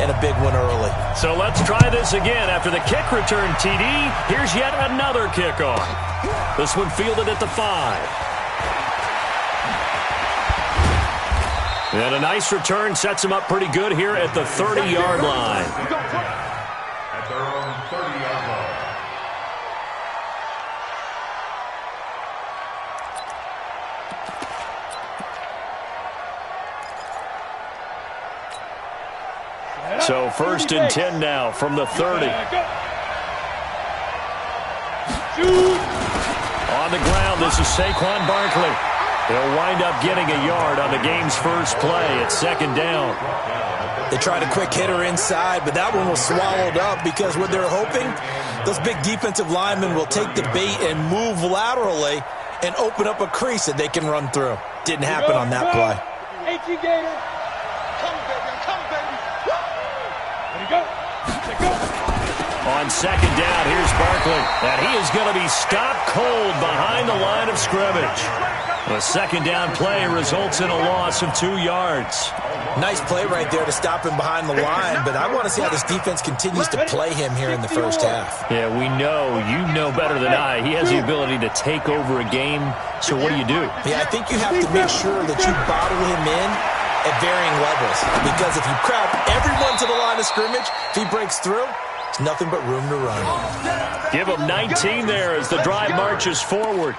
and a big one early. So let's try this again. After the kick return TD, here's yet another kickoff. This one fielded at the 5. And a nice return sets him up pretty good here at the 30-yard line. At their own 30-yard line. So 1st and 10 now from the 30. On the ground, this is Saquon Barkley. He'll wind up getting a yard on the game's first play at 2nd down. They tried a quick hitter inside, but that one was swallowed up because what they're hoping, those big defensive linemen will take the bait and move laterally and open up a crease that they can run through. Didn't happen on that play. H.E. Gator. Come, baby. Come, baby. There you go. There you go. On 2nd down, here's Barkley. And he is going to be stopped cold behind the line of scrimmage. The 2nd down play results in a loss of 2 yards. Nice play right there to stop him behind the line, but I want to see how this defense continues to play him here in the first half. Yeah, we know. You know better than I. He has the ability to take over a game, so what do you do? Yeah, I think you have to make sure that you bottle him in at varying levels, because if you crowd everyone to the line of scrimmage, if he breaks through, there's nothing but room to run. Give him 19 there as the drive marches forward.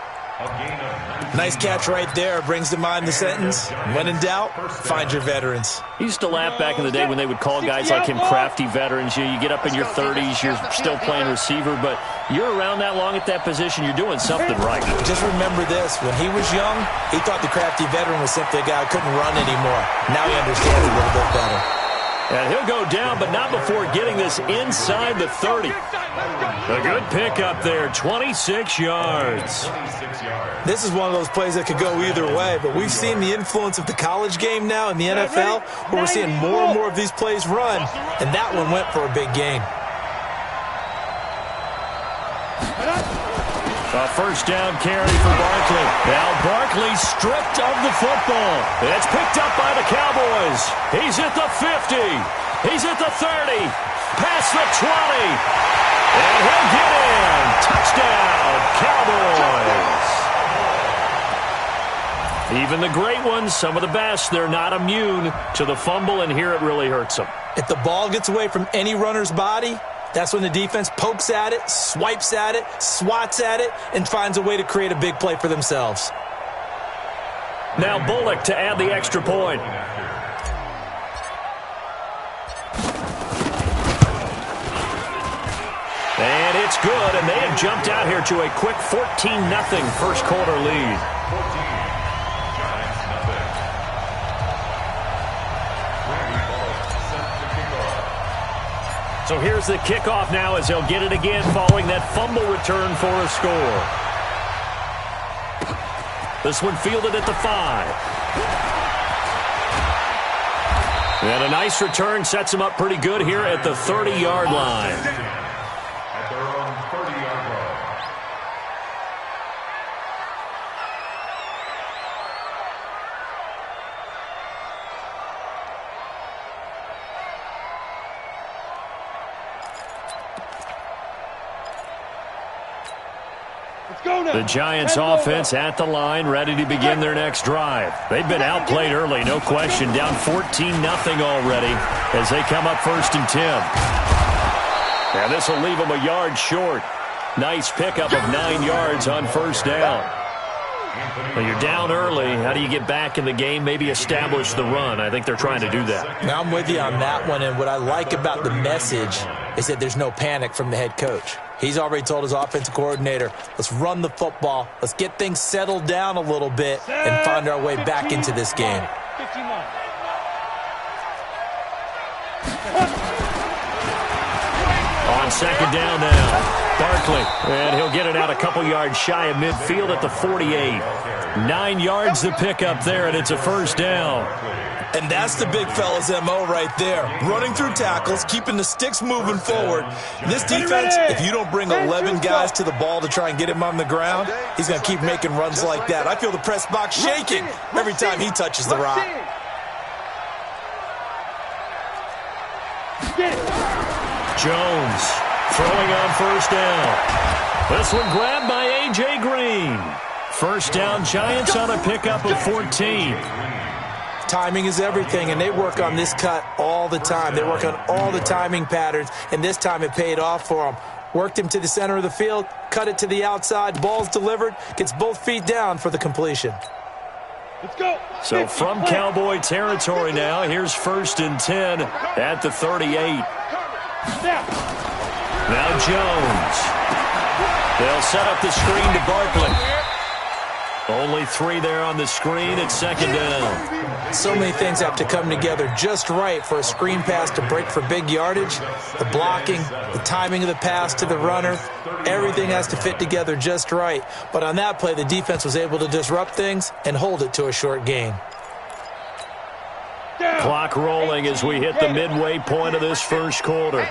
Nice catch right there. Brings to mind the sentence, when in doubt, find your veterans. He used to laugh back in the day when they would call guys like him crafty veterans. You get up in your 30s, you're still playing receiver, but you're around that long at that position, you're doing something right. Just remember this. When he was young, he thought the crafty veteran was simply a guy who couldn't run anymore. Now he understands a little bit better. And he'll go down, but not before getting this inside the 30. A good pickup there, 26 yards. This is one of those plays that could go either way, but we've seen the influence of the college game now in the NFL, where we're seeing more and more of these plays run, and that one went for a big gain. A 1st down carry for Barkley. Now Barkley stripped of the football. It's picked up by the Cowboys. He's at the 50. He's at the 30. Past the 20. And he'll get in. Touchdown, Cowboys. Even the great ones, some of the best, they're not immune to the fumble, and here it really hurts them. If the ball gets away from any runner's body, that's when the defense pokes at it, swipes at it, swats at it, and finds a way to create a big play for themselves. Now Bullock to add the extra point. And it's good, and they have jumped out here to a quick 14-0 first quarter lead. So here's the kickoff now as he'll get it again following that fumble return for a score. This one fielded at the 5. And a nice return sets him up pretty good here at the 30-yard line. At their own 30-yard line. The Giants offense at the line, ready to begin their next drive. They've been outplayed early, no question. Down 14-0 already as they come up 1st and 10. And this will leave them a yard short. Nice pickup of 9 yards on 1st down. Well, you're down early. How do you get back in the game? Maybe establish the run. I think they're trying to do that. Now I'm with you on that one, and what I like about the message is that there's no panic from the head coach. He's already told his offensive coordinator, let's run the football, let's get things settled down a little bit and find our way back into this game. On 2nd down now, Barkley, and he'll get it out a couple yards shy of midfield at the 48. 9 yards to pick up there, and it's a 1st down. And that's the big fella's MO right there. Running through tackles, keeping the sticks moving forward. This defense, if you don't bring 11 guys to the ball to try and get him on the ground, he's going to keep making runs like that. I feel the press box shaking every time he touches the rock. Jones throwing on first down. This one grabbed by A.J. Green. First down, Giants on a pickup of 14. Timing is everything, and they work on this cut all the time. They work on all the timing patterns, and this time it paid off for them. Worked him to the center of the field, cut it to the outside, ball's delivered, gets both feet down for the completion. Let's go. So from Cowboy territory now, here's 1st and 10 at the 38. Now Jones. They'll set up the screen to Barkley. Only 3 there on the screen at 2nd down. So many things have to come together just right for a screen pass to break for big yardage. The blocking, the timing of the pass to the runner, everything has to fit together just right. But on that play, the defense was able to disrupt things and hold it to a short gain. Clock rolling as we hit the midway point of this first quarter.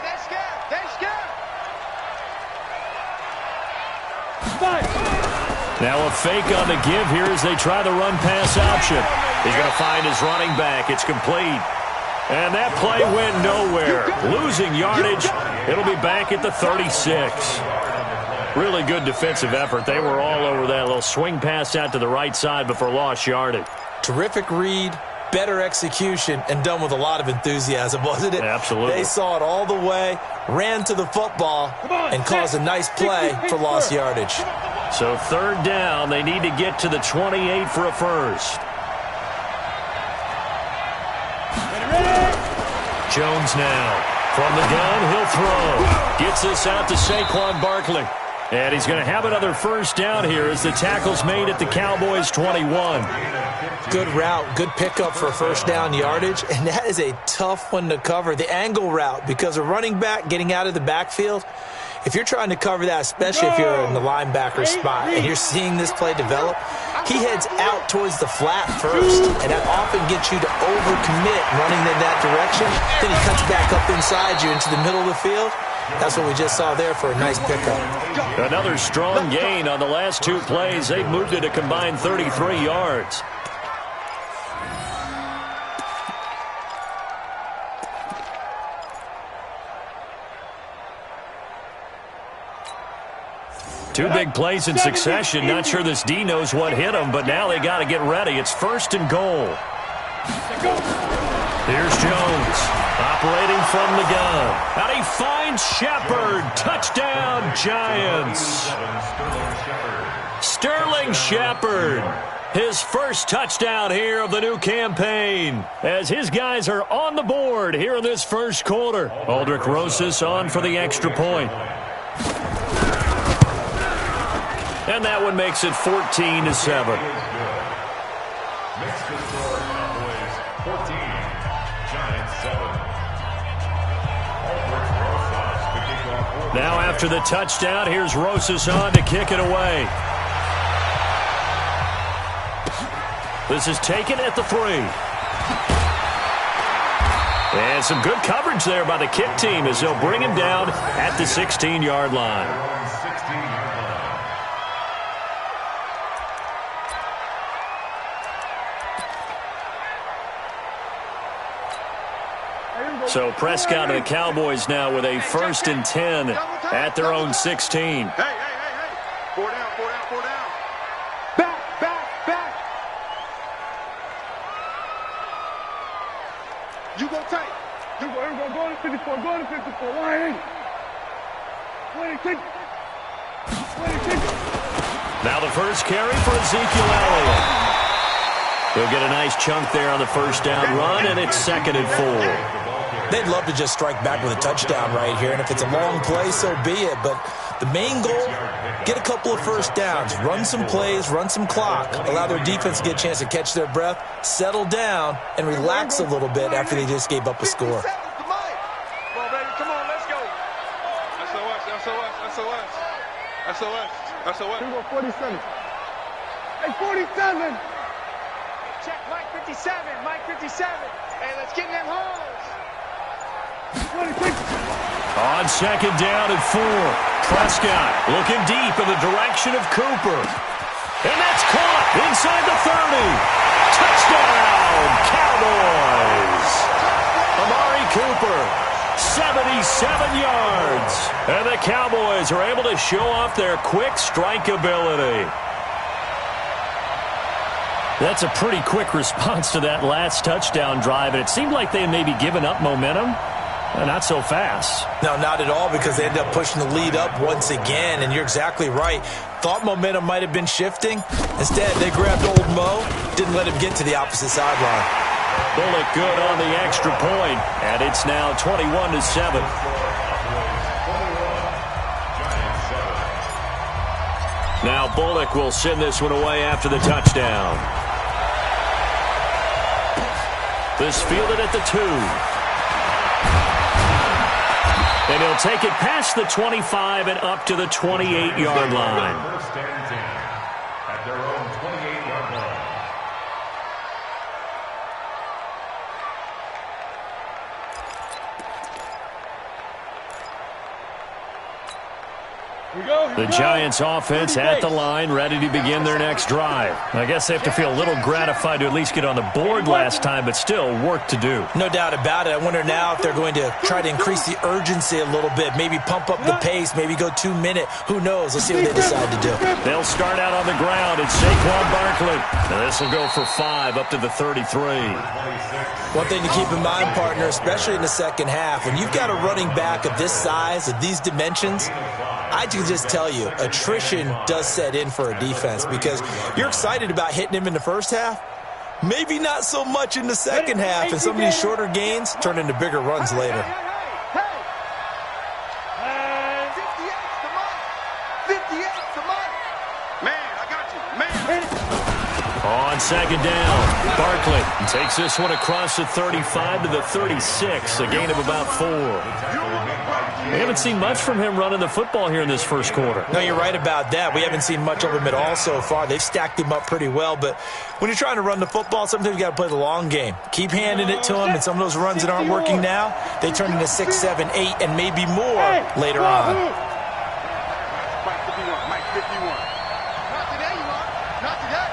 Now a fake on the give here as they try the run-pass option. He's going to find his running back. It's complete. And that play went nowhere. Losing yardage. It'll be back at the 36. Really good defensive effort. They were all over that little swing pass out to the right side before lost yardage. Terrific read, better execution, and done with a lot of enthusiasm, wasn't it? Absolutely. They saw it all the way, ran to the football, and caused a nice play for lost yardage. So 3rd down, they need to get to the 28 for a first. Jones now. From the gun, he'll throw. Gets this out to Saquon Barkley. And he's going to have another first down here as the tackle's made at the Cowboys' 21. Good route, good pickup for first down yardage, and that is a tough one to cover. The angle route, because a running back getting out of the backfield, if you're trying to cover that, especially if you're in the linebacker spot and you're seeing this play develop, he heads out towards the flat first, and that often gets you to overcommit running in that direction. Then he cuts back up inside you into the middle of the field. That's what we just saw there for a nice pickup. Another strong gain on the last 2 plays. They've moved it a combined 33 yards. Two big plays in succession. Not sure this D knows what hit him, but now they got to get ready. It's 1st and goal. Here's Jones, operating from the gun. And he finds Shepard. Touchdown, Giants. Sterling Shepard. His first touchdown here of the new campaign, as his guys are on the board here in this first quarter. Aldrick Rosas on for the extra point. And that one makes it 14-7. Makes the score Cowboys 14, Giants 7. Now after the touchdown, here's Rosas on to kick it away. This is taken at the 3. And some good coverage there by the kick team as they'll bring him down at the 16-yard line. So Prescott and the Cowboys now with a 1st and 10 at their own 16. Hey. 4 down. Back. You go tight. You go to 54. Go to 54. Why? 26. Now the first carry for Ezekiel Elliott. He'll get a nice chunk there on the first down run, and it's 2nd and 4. They'd love to just strike back with a touchdown right here, and if it's a long play, so be it. But the main goal, get a couple of first downs, run some plays, run some clock, allow their defense to get a chance to catch their breath, settle down, and relax a little bit after they just gave up a score. Come on, baby. Come on, let's go. SOS. 47. Hey, 47. Check Mike 57. Hey, let's get in them holes. 26. On 2nd down and 4. Prescott looking deep in the direction of Cooper. And that's caught inside the 30. Touchdown, Cowboys. Amari Cooper 77 yards. And the Cowboys are able to show off their quick strike ability. That's a pretty quick response to that last touchdown drive, and it seemed like they may be giving up momentum. Not so fast. No, not at all, because they ended up pushing the lead up once again, and you're exactly right. Thought momentum might have been shifting. Instead, they grabbed old Mo, didn't let him get to the opposite sideline. Bullock good on the extra point, and it's now 21-7. Now Bullock will send this one away after the touchdown. This fielded at the 2. And he'll take it past the 25 and up to the 28-yard line. First and 10 at their own 28-yard line. The Giants offense at the line, ready to begin their next drive. I guess they have to feel a little gratified to at least get on the board last time, but still work to do. No doubt about it. I wonder now if they're going to try to increase the urgency a little bit, maybe pump up the pace, maybe go 2 minute. Who knows? Let's see what they decide to do. They'll start out on the ground. It's Saquon Barkley. And this will go for 5 up to the 33. One thing to keep in mind, partner, especially in the second half, when you've got a running back of this size, of these dimensions, I can just tell you, attrition does set in for a defense, because you're excited about hitting him in the first half, maybe not so much in the second half, and some of these shorter gains turn into bigger runs later. 58's the money. Man, I got you. Man. On second down, Barkley takes this one across the 35 to the 36, a gain of about 4. We haven't seen much from him running the football here in this first quarter. No, you're right about that. We haven't seen much of him at all so far. They've stacked him up pretty well, but when you're trying to run the football, sometimes you got to play the long game. Keep handing it to him, and some of those runs that aren't working now, they turn into 6, 7, 8, and maybe more later on. Mike 51, Mike 51. Not today, you are. Not today.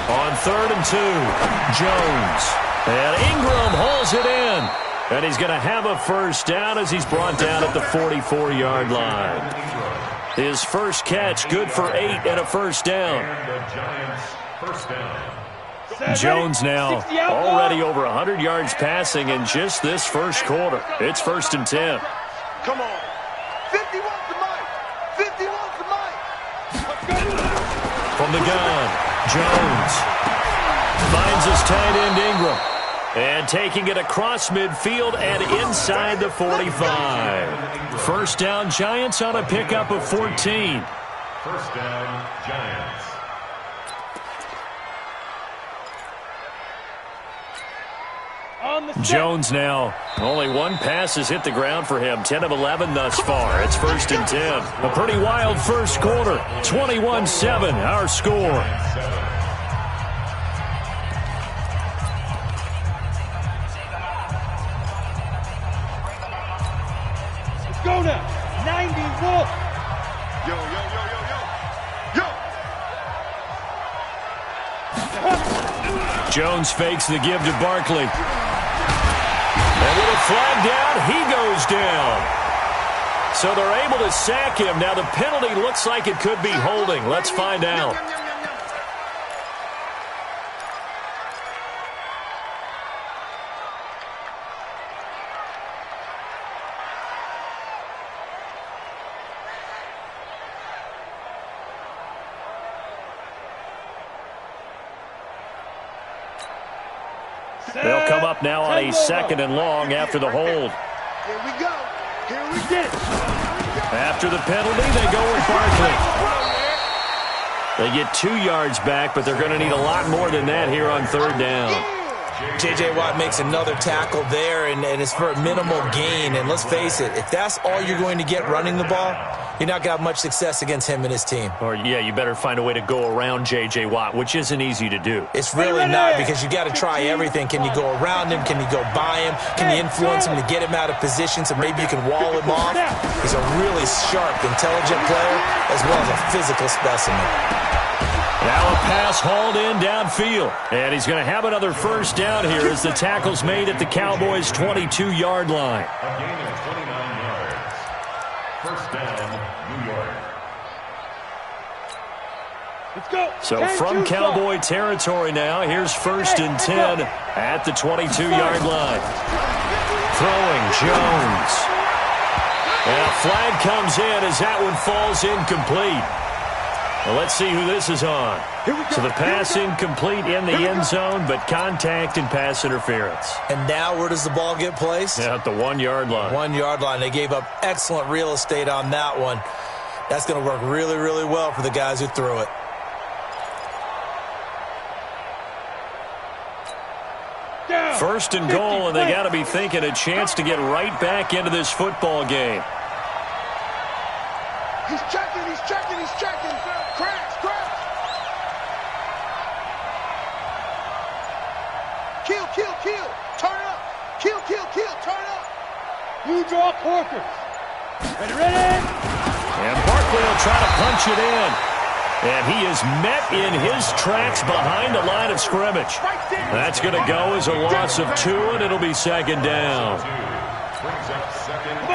On 3rd and 2, Jones. And Ingram hauls it in. And he's going to have a first down as he's brought down at the 44-yard line. His first catch, good for 8 and a first down. Jones now already over 100 yards passing in just this first quarter. It's 1st and 10. Come on. 51's the mic. 51's the mic. From the gun, Jones finds his tight end Ingram. And taking it across midfield and inside the 45. First down, Giants on a pickup of 14. First down, Giants. Jones now. Only one pass has hit the ground for him. 10 of 11 thus far. It's 1st and 10. A pretty wild first quarter. 21-7, our score. Go now. 90 Wolf. Yo, yo, yo, yo, yo. Jones fakes the give to Barkley. And with a flag down, he goes down. So they're able to sack him. Now the penalty looks like it could be holding. Let's find out. They'll come up now on a 2nd and long after the hold. Here we go. Here we get it. After the penalty, they go with Barkley. They get 2 yards back, but they're going to need a lot more than that here on 3rd down. J.J. Watt makes another tackle there, and it's for a minimal gain. And let's face it, if that's all you're going to get running the ball, you're not going to have much success against him and his team. Or, yeah, you better find a way to go around J.J. Watt, which isn't easy to do. It's really not, because you got to try everything. Can you go around him? Can you go by him? Can you influence him to get him out of position so maybe you can wall him off? He's a really sharp, intelligent player as well as a physical specimen. Now a pass hauled in downfield. And he's going to have another first down here as the tackle's made at the Cowboys' 22-yard line. A gain of 29 yards. First down, New York. Let's go. So from Cowboy territory now, here's first and 10 at the 22-yard line. Throwing Jones. And a flag comes in as that one falls incomplete. Well, let's see who this is on. So the pass incomplete in the end zone, but contact and pass interference. And now where does the ball get placed? At the 1-yard line. 1-yard line. They gave up excellent real estate on that one. That's going to work really, really well for the guys who threw it. First and goal, and they got to be thinking a chance to get right back into this football game. He's checking, he's checking, he's checking. Crash, crash. Kill, kill, kill. Turn up. Kill, kill, kill. Turn up. You draw Corkers. Ready? And Barkley will try to punch it in. And he is met in his tracks behind the line of scrimmage. That's going to go as a loss of 2, and it'll be second down.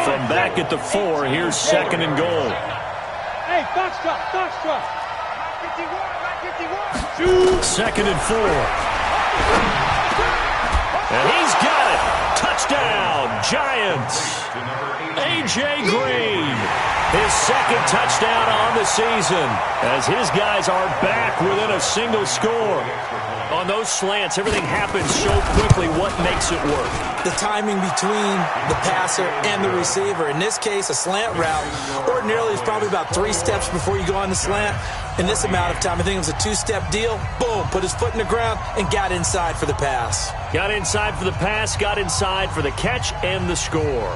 From back at the 4, here's second and goal. Hey, foxtrot, foxtrot. 51. Second and 4. And he's got it. Touchdown, Giants. A.J. Green. His second touchdown on the season as his guys are back within a single score. On those slants, everything happens so quickly. What makes it work? The timing between the passer and the receiver. In this case, a slant route ordinarily is probably about 3 steps before you go on the slant. In this amount of time, I think it was a 2-step deal. Boom, put his foot in the ground and got inside for the pass. Got inside for the pass, got inside for the catch and the score.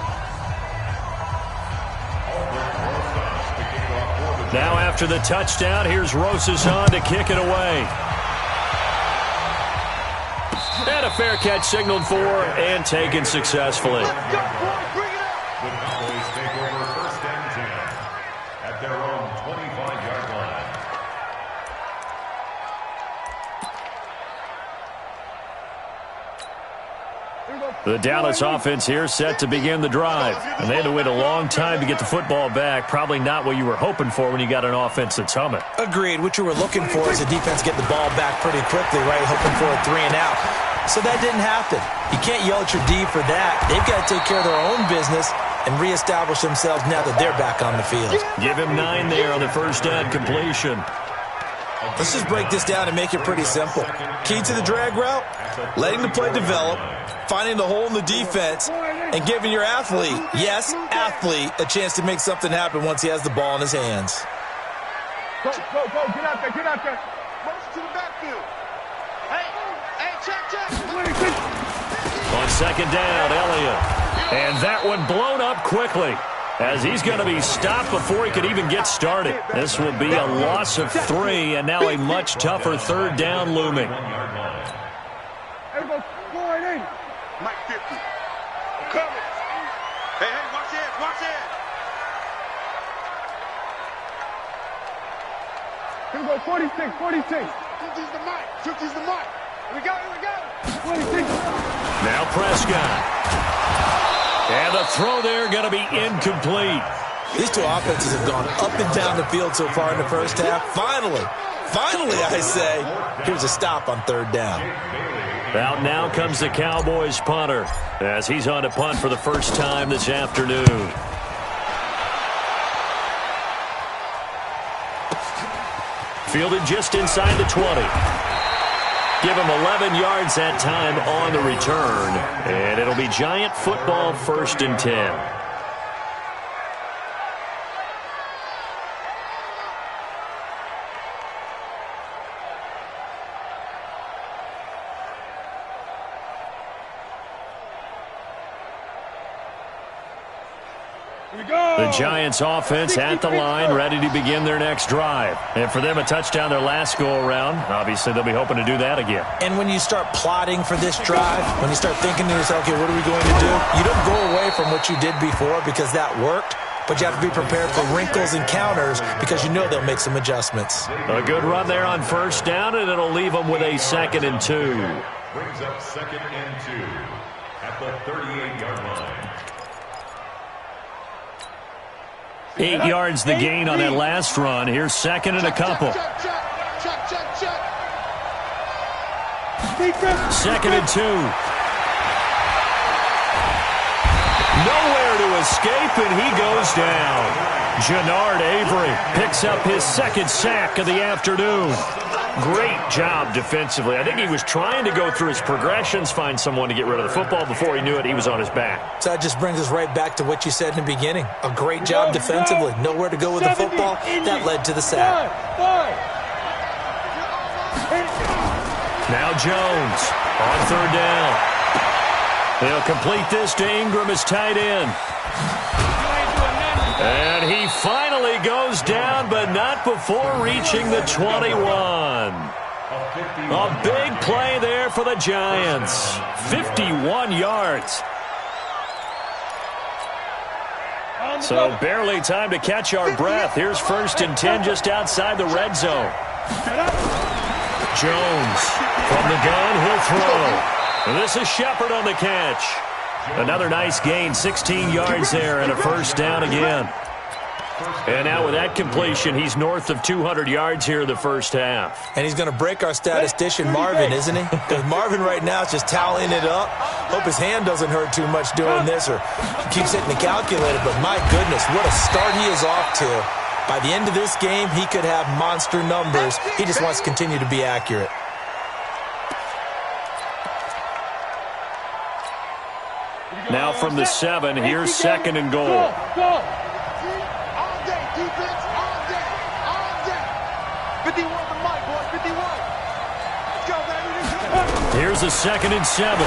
Now after the touchdown, here's Rosas on to kick it away. And a fair catch signaled for and taken successfully. The Cowboys take over first and 10 at their own 25-yard line. The Dallas offense here set to begin the drive. And they had to wait a long time to get the football back. Probably not what you were hoping for when you got an offense that's humming. Agreed. What you were looking for is the defense getting the ball back pretty quickly, right? Hoping for a 3-and-out. So that didn't happen. You can't yell at your D for that. They've got to take care of their own business and reestablish themselves now that they're back on the field. Give him 9 there on the first down completion. Let's just break this down and make it pretty simple. Key to the drag route, letting the play develop, finding the hole in the defense, and giving your athlete, yes, athlete, a chance to make something happen once he has the ball in his hands. Go, go, go. Get out there, get out there. Motion to the backfield. Hey, check. On second down, Elliott. And that one blown up quickly as he's going to be stopped before he could even get started. This will be a loss of 3, and now a much tougher third down looming. Everybody, go right in. Mike 50. I'm coming. Hey, watch it, watch it. Here we go, 46, 46. 50's the mic, 50's the mic. Here we go. 26. Now Prescott. And the throw there going to be incomplete. These two offenses have gone up and down the field so far in the first half. Finally, I say, here's a stop on third down. Out now comes the Cowboys punter as he's on to punt for the first time this afternoon. Fielded just inside the 20. Give him 11 yards that time on the return. And it'll be Giant football, first and 10. The Giants offense at the line, ready to begin their next drive. And for them, a touchdown their last go-around. Obviously, they'll be hoping to do that again. And when you start plotting for this drive, when you start thinking to yourself, okay, what are we going to do? You don't go away from what you did before because that worked. but you have to be prepared for wrinkles and counters because you know they'll make some adjustments. A good run there on first down, and it'll leave them with a 2nd and 2. Brings up 2nd and 2 at the 38-yard line. 8 yards the gain on that last run. Here's 2nd and a couple. 2nd and 2. Nowhere to escape, and he goes down. Genard Avery picks up his 2nd sack of the afternoon. Great job defensively. I think he was trying to go through his progressions, find someone to get rid of the football. Before he knew it, he was on his back. So that just brings us right back to what you said in the beginning. A great job defensively. Nowhere to go with the football. That led to the sack. Now Jones on 3rd down. He'll complete this to Ingram as tight end. And he finally goes down, but not before reaching the 21. A big play there for the Giants. 51 yards. So barely time to catch our breath. Here's 1st and 10 just outside the red zone. Jones from the gun, he'll throw. And this is Shepard on the catch. Another nice gain, 16 yards there, and a 1st down again. And now with that completion, he's north of 200 yards here in the first half. And he's going to break our statistician, Marvin, isn't he? Because Marvin right now is just tallying it up. Hope his hand doesn't hurt too much doing this or keeps hitting the calculator. But my goodness, what a start he is off to. By the end of this game, he could have monster numbers. He just wants to continue to be accurate. Now from the 7, here's 2nd and goal. All day, defense, all day, all day. 51 to Mike, boy, 51. Let's go, baby. Here's a 2nd and 7.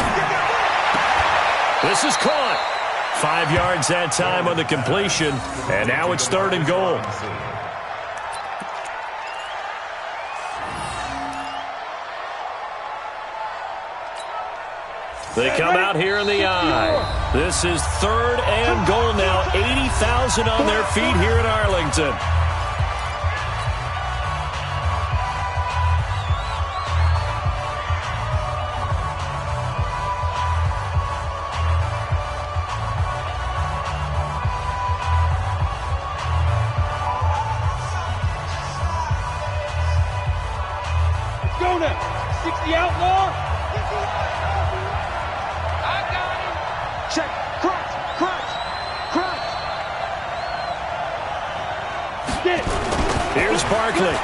This is caught. 5 yards that time on the completion, and now it's 3rd and goal. They come out here in the eye. This is 3rd and goal now. 80,000 on their feet here in Arlington. Let's go now. 60 outlaw. Check. Crunch. Get it. Here's Barkley.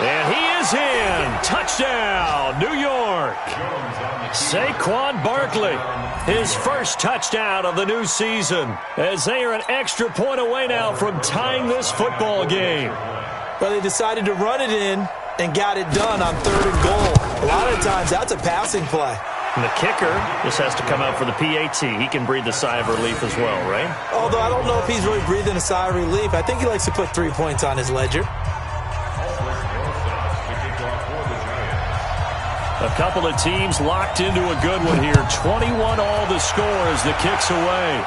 And he is in. Touchdown, New York. Saquon Barkley, his first touchdown of the new season, as they are an extra point away now from tying this football game. Well, they decided to run it in and got it done on 3rd and goal. A lot of times, that's a passing play. And the kicker just has to come out for the PAT. He can breathe a sigh of relief as well, right? Although I don't know if he's really breathing a sigh of relief. I think he likes to put 3 points on his ledger. A couple of teams locked into a good one here. 21 all the score as the kick's away.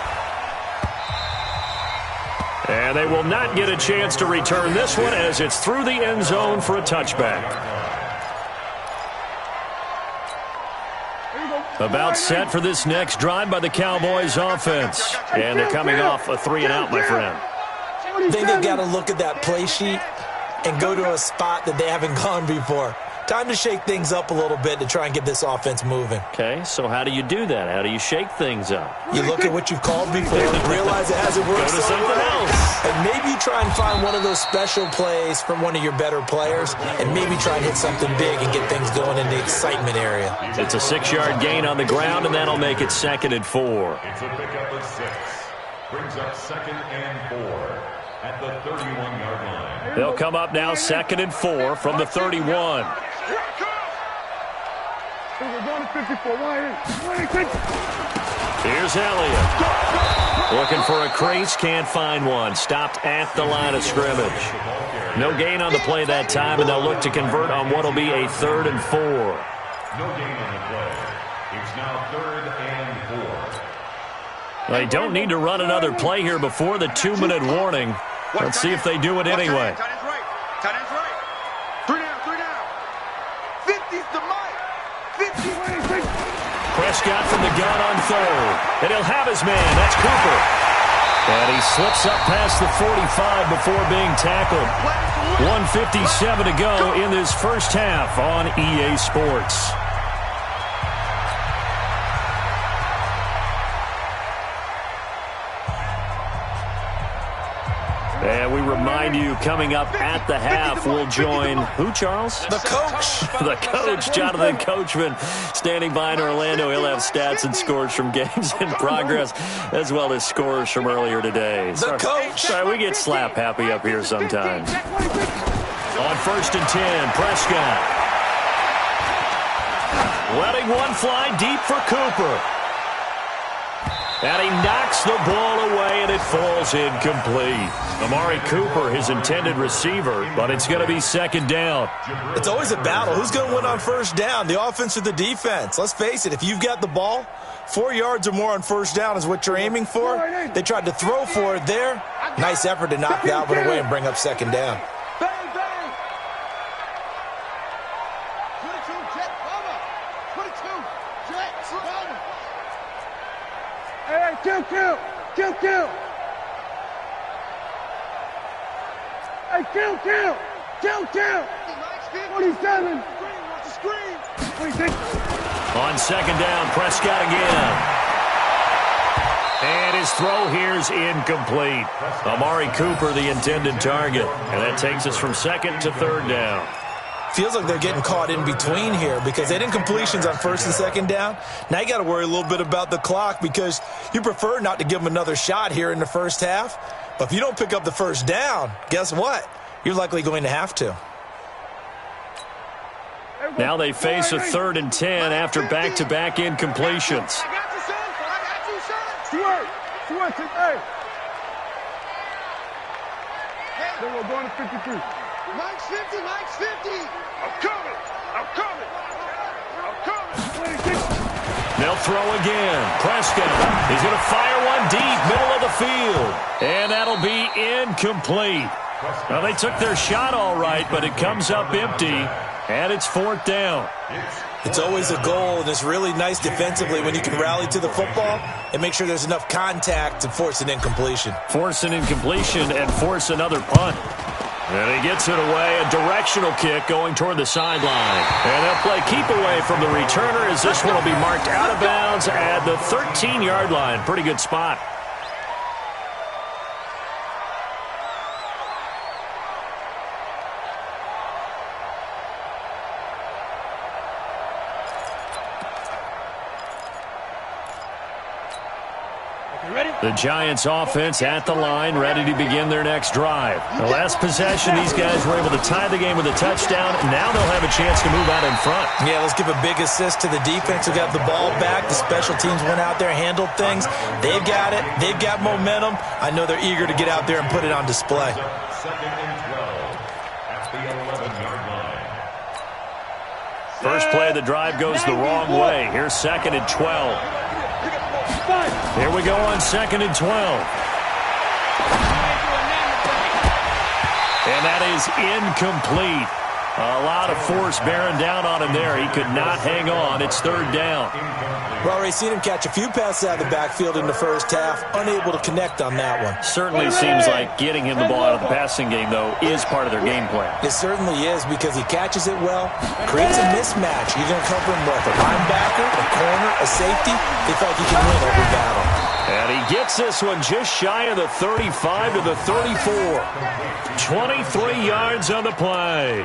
And they will not get a chance to return this one as it's through the end zone for a touchback. About set for this next drive by the Cowboys offense. And they're coming off a 3-and-out, my friend. I think they've got to look at that play sheet and go to a spot that they haven't gone before. Time to shake things up a little bit to try and get this offense moving. Okay, so how do you do that? How do you shake things up? You look at what you've called before, realize it hasn't worked Go to something else. And maybe you try and find one of those special plays from one of your better players, and maybe try and hit something big and get things going in the excitement area. It's a 6-yard gain on the ground, and that'll make it 2nd and 4. It's a pickup of 6. Brings up 2nd and 4 at the 31-yard line. They'll come up now 2nd and 4 from the 31. Here's Elliott. Looking for a crease, can't find one. Stopped at the line of scrimmage. No gain on the play that time, and they'll look to convert on what will be a 3rd and 4. No gain on the play. It's now 3rd and They don't need to run another play here before the 2-minute warning. Let's see if they do it anyway. Tight end's right. Tight end's right. 3 down. 50's the mic. 50. Prescott from the gun on third. And he'll have his man. That's Cooper. And he slips up past the 45 before being tackled. 1:57 to go in this first half on EA Sports. And we remind you, coming up at the half, we'll join who, Charles? The coach. The coach, Jonathan Coachman, standing by in Orlando. He'll have stats and scores from games in progress, as well as scores from earlier today. The coach. Sorry, we get slap happy up here sometimes. On 1st and 10, Prescott. Letting one fly deep for Cooper. And he knocks the ball away, and it falls incomplete. Amari Cooper, his intended receiver, but it's going to be 2nd down. It's always a battle. Who's going to win on 1st down, the offense or the defense? Let's face it, if you've got the ball, 4 yards or more on 1st down is what you're aiming for. They tried to throw for it there. Nice effort to knock that one away and bring up 2nd down. Bang, bang. 22, jet cover. 22, jet cover. Hey, kill. Hey, kill. 27. Screen. 26. On 2nd down, Prescott again. And his throw here's incomplete. Amari Cooper, the intended target. And that takes us from 2nd to 3rd down. Feels like they're getting caught in between here because they didn't completions on 1st and 2nd down. Now you got to worry a little bit about the clock because you prefer not to give them another shot here in the 1st half. But if you don't pick up the 1st down, guess what? You're likely going to have to. Now they face a 3rd and 10 after back-to-back incompletions. I got you, son. Stuart, hey. Then we're going to 53. Mike's 50. I'm coming. 26. They'll throw again. Prescott. He's going to fire one deep, middle of the field. And that'll be incomplete. Well, they took their shot all right, but it comes up empty, and it's 4th down. It's always a goal, and it's really nice defensively when you can rally to the football and make sure there's enough contact to force an incompletion. Force an incompletion and force another punt. And he gets it away, a directional kick going toward the sideline. And they'll play keep away from the returner as this one will be marked out of bounds at the 13-yard line. Pretty good spot. The Giants offense at the line, ready to begin their next drive. The last possession, these guys were able to tie the game with a touchdown. Now they'll have a chance to move out in front. Yeah, let's give a big assist to the defense who got the ball back. The special teams went out there, handled things. They've got it. They've got momentum. I know they're eager to get out there and put it on display. 2nd and 12 at the 11-yard line. First play of the drive goes the wrong way. Here's 2nd and 12. Here we go on 2nd and 12. And that is incomplete. A lot of force bearing down on him there. He could not hang on. It's 3rd down. We've already seen him catch a few passes out of the backfield in the 1st half. Unable to connect on that one. Certainly seems like getting him the ball out of the passing game, though, is part of their game plan. It certainly is because he catches it well, creates a mismatch. You're going to cover him with a linebacker, a corner, a safety. They feel like he can win every battle. And he gets this one just shy of the 35 to the 34. 23 yards on the play.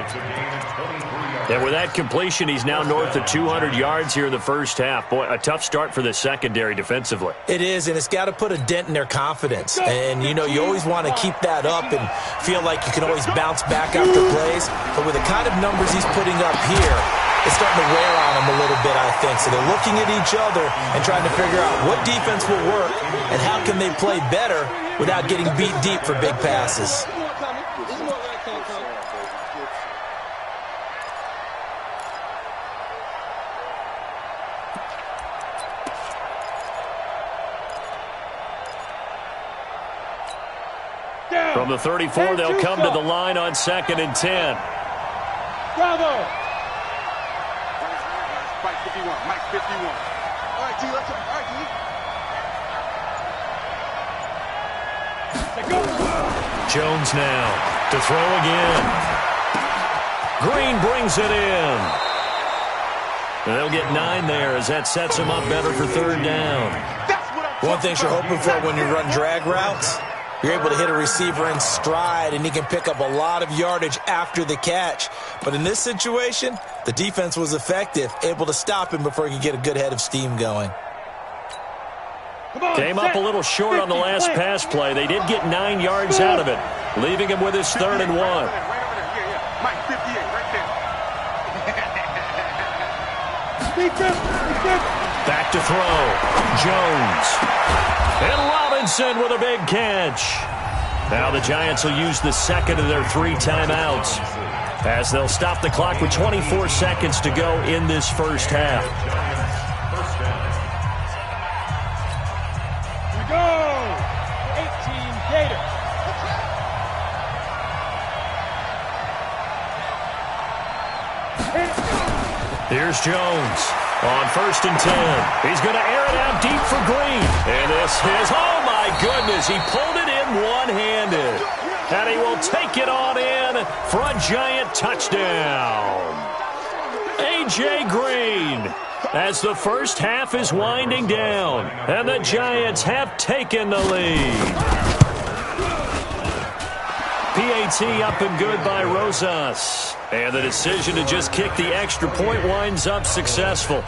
And with that completion, he's now north of 200 yards here in the 1st half. Boy, a tough start for the secondary defensively. It is, and it's got to put a dent in their confidence. And, you know, you always want to keep that up and feel like you can always bounce back after plays. But with the kind of numbers he's putting up here, it's starting to wear on them a little bit, I think. So they're looking at each other and trying to figure out what defense will work and how can they play better without getting beat deep for big passes. From the 34, they'll come to the line on 2nd and 10. Bravo. Mike 51. Mike 51. All right, T. Let's go. All right, T. Jones now to throw again. Green brings it in. They'll get 9 there as that sets them up better for 3rd down. One thing you're hoping for when you run drag routes, you're able to hit a receiver in stride, and he can pick up a lot of yardage after the catch. But in this situation, the defense was effective, able to stop him before he could get a good head of steam going. Came up a little short on the last pass play. They did get 9 yards out of it, leaving him with his 3rd and 1. Right over there. Yeah. Mike 58, right there. Back to throw. Jones. And Robinson with a big catch. Now the Giants will use the 2nd of their 3 timeouts as they'll stop the clock with 24 seconds to go in this first half. Go! 18 Gators. Here's Jones on 1st and 10. He's going to air it out deep for Green. And this is, oh my goodness, he pulled it in one-handed. And he will take it on in for a Giant touchdown. A.J. Green, as the first half is winding down, and the Giants have taken the lead. PAT up and good by Rosas. And the decision to just kick the extra point winds up successful.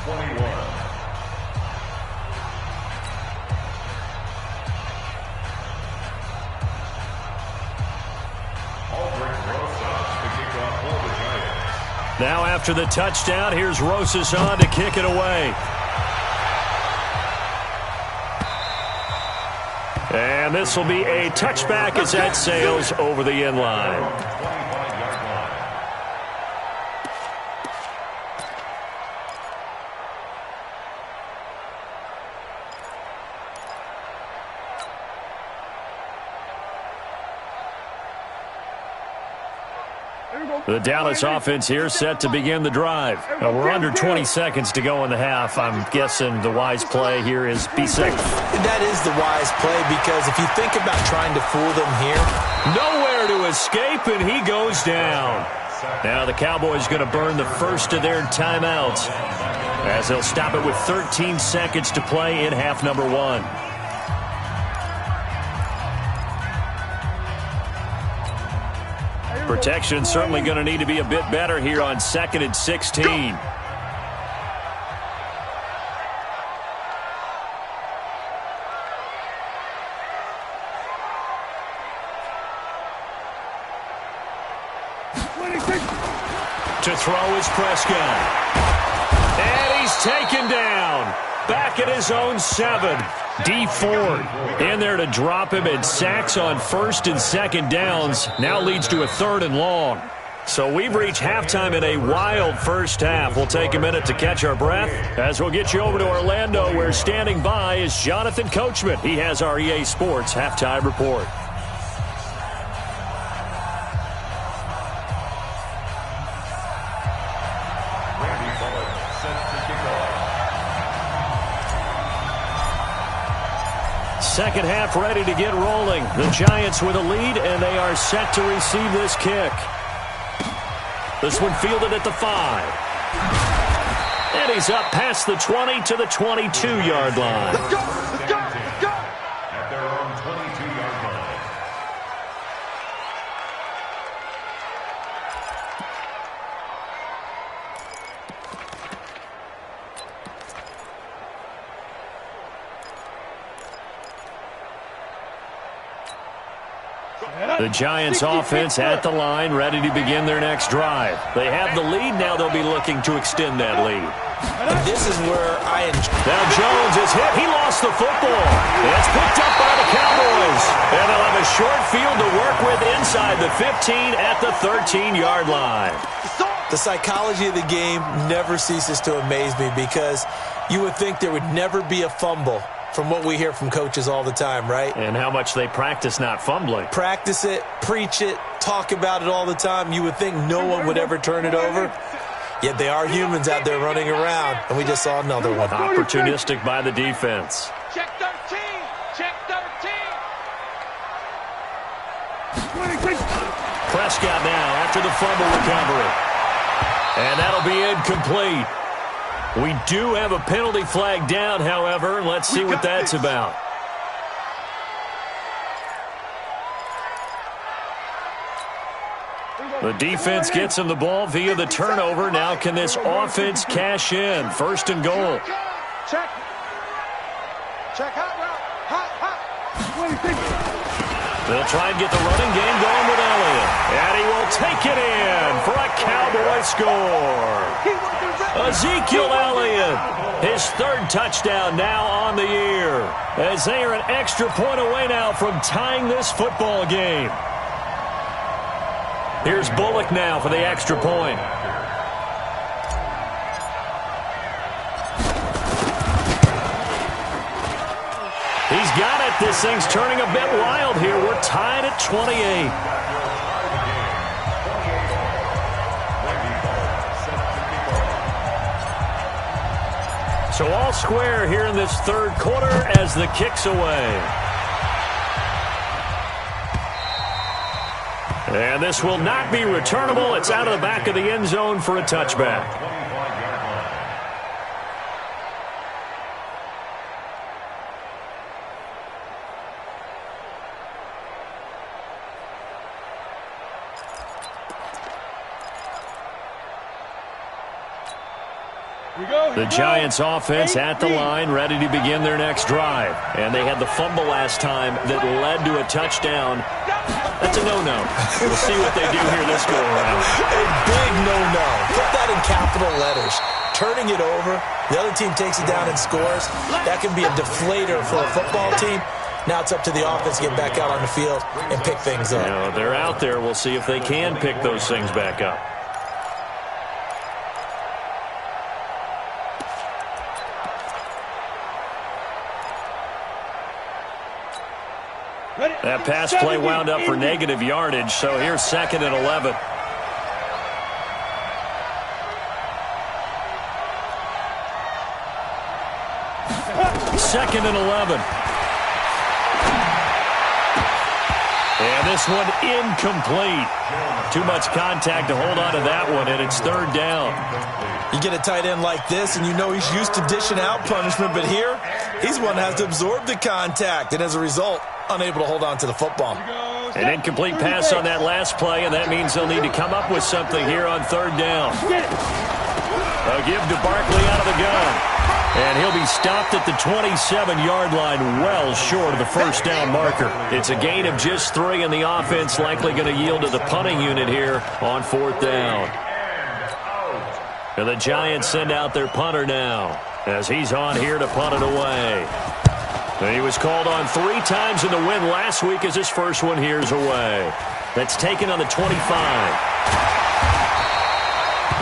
Now after the touchdown, here's Rosas on to kick it away. And this will be a touchback as that sails over the end line. The Dallas offense here set to begin the drive. Now we're under 20 seconds to go in the half. I'm guessing the wise play here is be safe. That is the wise play, because if you think about trying to fool them here, nowhere to escape, and he goes down. Now the Cowboys going to burn the first of their timeouts as they'll stop it with 13 seconds to play in half number 1. Protection certainly going to need to be a bit better here on 2nd and 16. To throw is Prescott. And he's taken down. Back at his own 7. D Ford in there to drop him, and sacks on 1st and 2nd downs now leads to a 3rd and long. So we've reached halftime in a wild first half. We'll take a minute to catch our breath as we'll get you over to Orlando, where standing by is Jonathan Coachman. He has our EA Sports halftime report. Second half ready to get rolling. The Giants with a lead, and they are set to receive this kick. This one fielded at the 5. And he's up past the 20 to the 22-yard line. Let's go! Let's go! Let's go! At their own 22-yard line. The Giants offense at the line, ready to begin their next drive. They have the lead. Now they'll be looking to extend that lead. and this is where I enjoy. Now Jones is hit. He lost the football. It's picked up by the Cowboys. And they'll have a short field to work with inside the 15 at the 13-yard line. The psychology of the game never ceases to amaze me, because you would think there would never be a fumble from what we hear from coaches all the time, right? And how much they practice not fumbling. Practice it, preach it, talk about it all the time. You would think no one would ever turn it over. Yet they are humans out there running around, and we just saw another one. Opportunistic by the defense. Check 13. Check 13. Prescott now after the fumble recovery. And that'll be incomplete. We do have a penalty flag down, however. Let's see what that's about. The defense gets him the ball via the turnover. Now can this offense cash in? First and goal. Check. Check hot route. Hot. They'll try and get the running game going with Elliott. And he will take it in for a Cowboy score. Ezekiel Elliott, his third touchdown now on the year, as they are an extra point away now from tying this football game. Here's Bullock now for the extra point. He's got it. This thing's turning a bit wild here. We're tied at 28. So all square here in this third quarter as the kick's away. And this will not be returnable. It's out of the back of the end zone for a touchback. The Giants offense at the line, ready to begin their next drive. And they had the fumble last time that led to a touchdown. That's a no-no. We'll see what they do here this go-around. A big no-no. Put that in capital letters. Turning it over, the other team takes it down and scores. That can be a deflator for a football team. Now it's up to the offense to get back out on the field and pick things up. They're out there. We'll see if they can pick those things back up. That pass play wound up for negative yardage, so here's 2nd and 11. Second and 11. And this one incomplete. Too much contact to hold on to that one, and it's 3rd down. You get a tight end like this, and you know he's used to dishing out punishment, but here, he's one that has to absorb the contact, and as a result, unable to hold on to the football. An incomplete pass on that last play, and that means they'll need to come up with something here on 3rd down. A give to Barkley out of the gun. And he'll be stopped at the 27-yard line, well short of the first down marker. It's a gain of just 3, and the offense likely going to yield to the punting unit here on 4th down. And the Giants send out their punter now, as he's on here to punt it away. And he was called on 3 times in the win last week as his first one here's away. That's taken on the 25.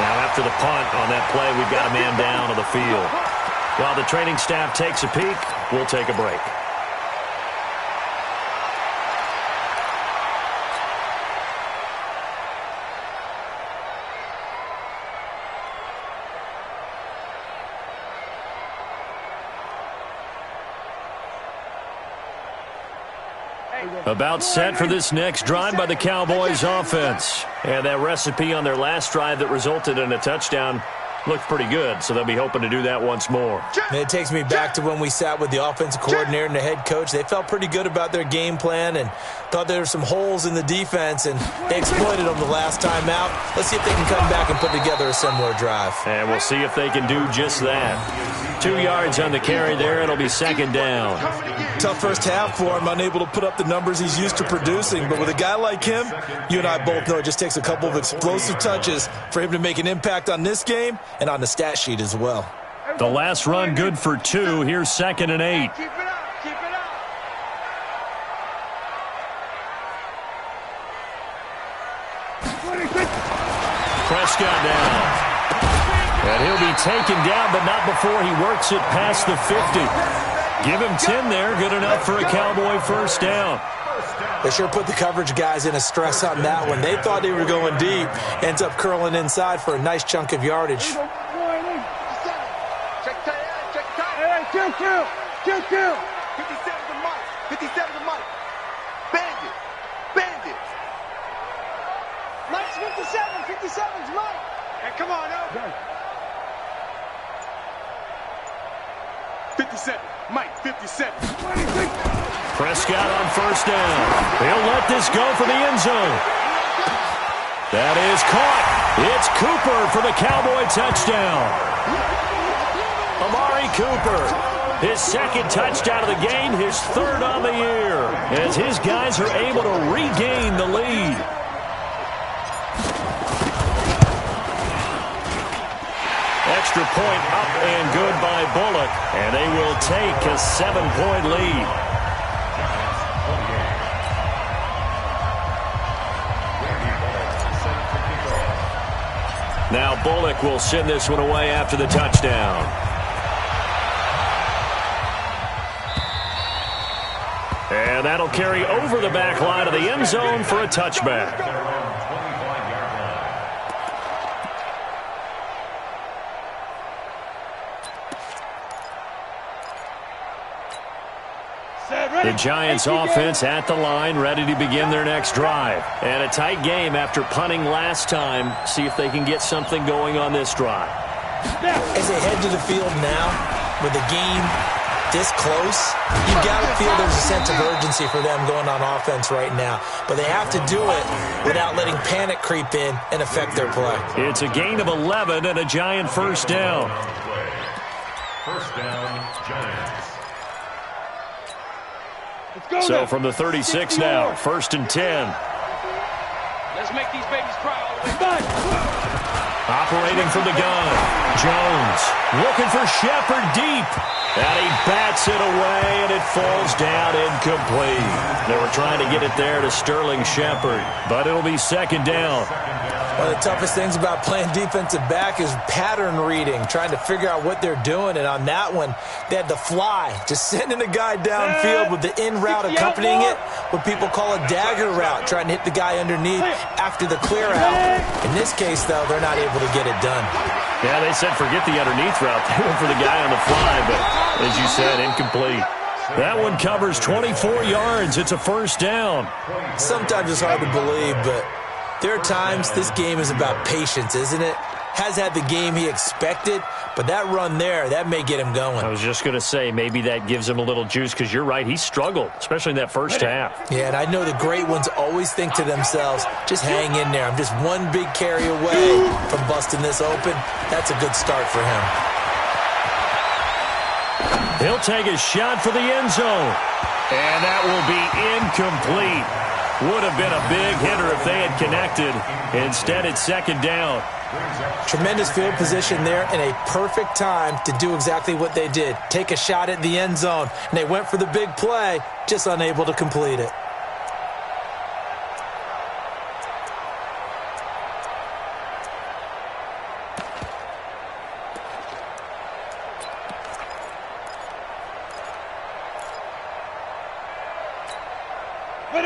Now after the punt on that play, we've got a man down on the field. While the training staff takes a peek, we'll take a break. About set for this next drive by the Cowboys offense. And that recipe on their last drive that resulted in a touchdown looked pretty good, so they'll be hoping to do that once more. And it takes me back to when we sat with the offensive coordinator and the head coach. They felt pretty good about their game plan and thought there were some holes in the defense, and they exploited them the last time out. Let's see if they can come back and put together a similar drive. And we'll see if they can do just that. 2 yards on the carry there. It'll be 2nd down. Tough first half for him, unable to put up the numbers he's used to producing. But with a guy like him, you and I both know it just takes a couple of explosive touches for him to make an impact on this game and on the stat sheet as well. The last run good for 2. Here's 2nd and 8. Keep it up. Keep it up. Prescott down. And he'll be taken down, but not before he works it past the 50. Give him 10 there. Good enough for a Cowboy first down. They sure put the coverage guys in a stress on that one. They thought they were going deep. Ends up curling inside for a nice chunk of yardage. Check kill. 57 to Mike. 57 to Mike. Bandit. Mike's 57. 57's Mike. Hey, come on, over. 57. Mike, 57. Prescott on first down. He'll let this go for the end zone. That is caught. It's Cooper for the Cowboy touchdown. Amari Cooper, his second touchdown of the game, his third on the year, as his guys are able to regain the lead. Extra point up and good by Bullock, and they will take a 7-point lead. Now Bullock will send this one away after the touchdown. And that'll carry over the back line of the end zone for a touchback. The Giants offense at the line, ready to begin their next drive. And a tight game after punting last time. See if they can get something going on this drive. As they head to the field now, with the game this close, you've got to feel there's a sense of urgency for them going on offense right now. But they have to do it without letting panic creep in and affect their play. It's a gain of 11 and a Giant first down. First down, Giants. So from the 36 now, 1st and 10. Let's make these babies cry all the way. Operating from the gun, Jones looking for Shepard deep. And he bats it away, and it falls down incomplete. They were trying to get it there to Sterling Shepard, but it'll be second down. One of the toughest things about playing defensive back is pattern reading, trying to figure out what they're doing. And on that one, they had to fly, just sending a guy downfield with the in route accompanying it, what people call a dagger route, trying to hit the guy underneath after the clear out. In this case, though, they're not able to get it done. Yeah, they said forget the underneath route. They went for the guy on the fly, but as you said, incomplete. That one covers 24 yards. It's a first down. Sometimes it's hard to believe, but there are times this game is about patience, isn't it? Has had the game he expected, but that run there, that may get him going. I was just going to say, maybe that gives him a little juice, because you're right, he struggled, especially in that first half. Yeah, and I know the great ones always think to themselves, just hang in there. I'm just one big carry away from busting this open. That's a good start for him. He'll take a shot for the end zone, and that will be incomplete. Would have been a big hitter if they had connected. Instead, it's second down. Tremendous field position there and a perfect time to do exactly what they did. Take a shot at the end zone. And they went for the big play, just unable to complete it.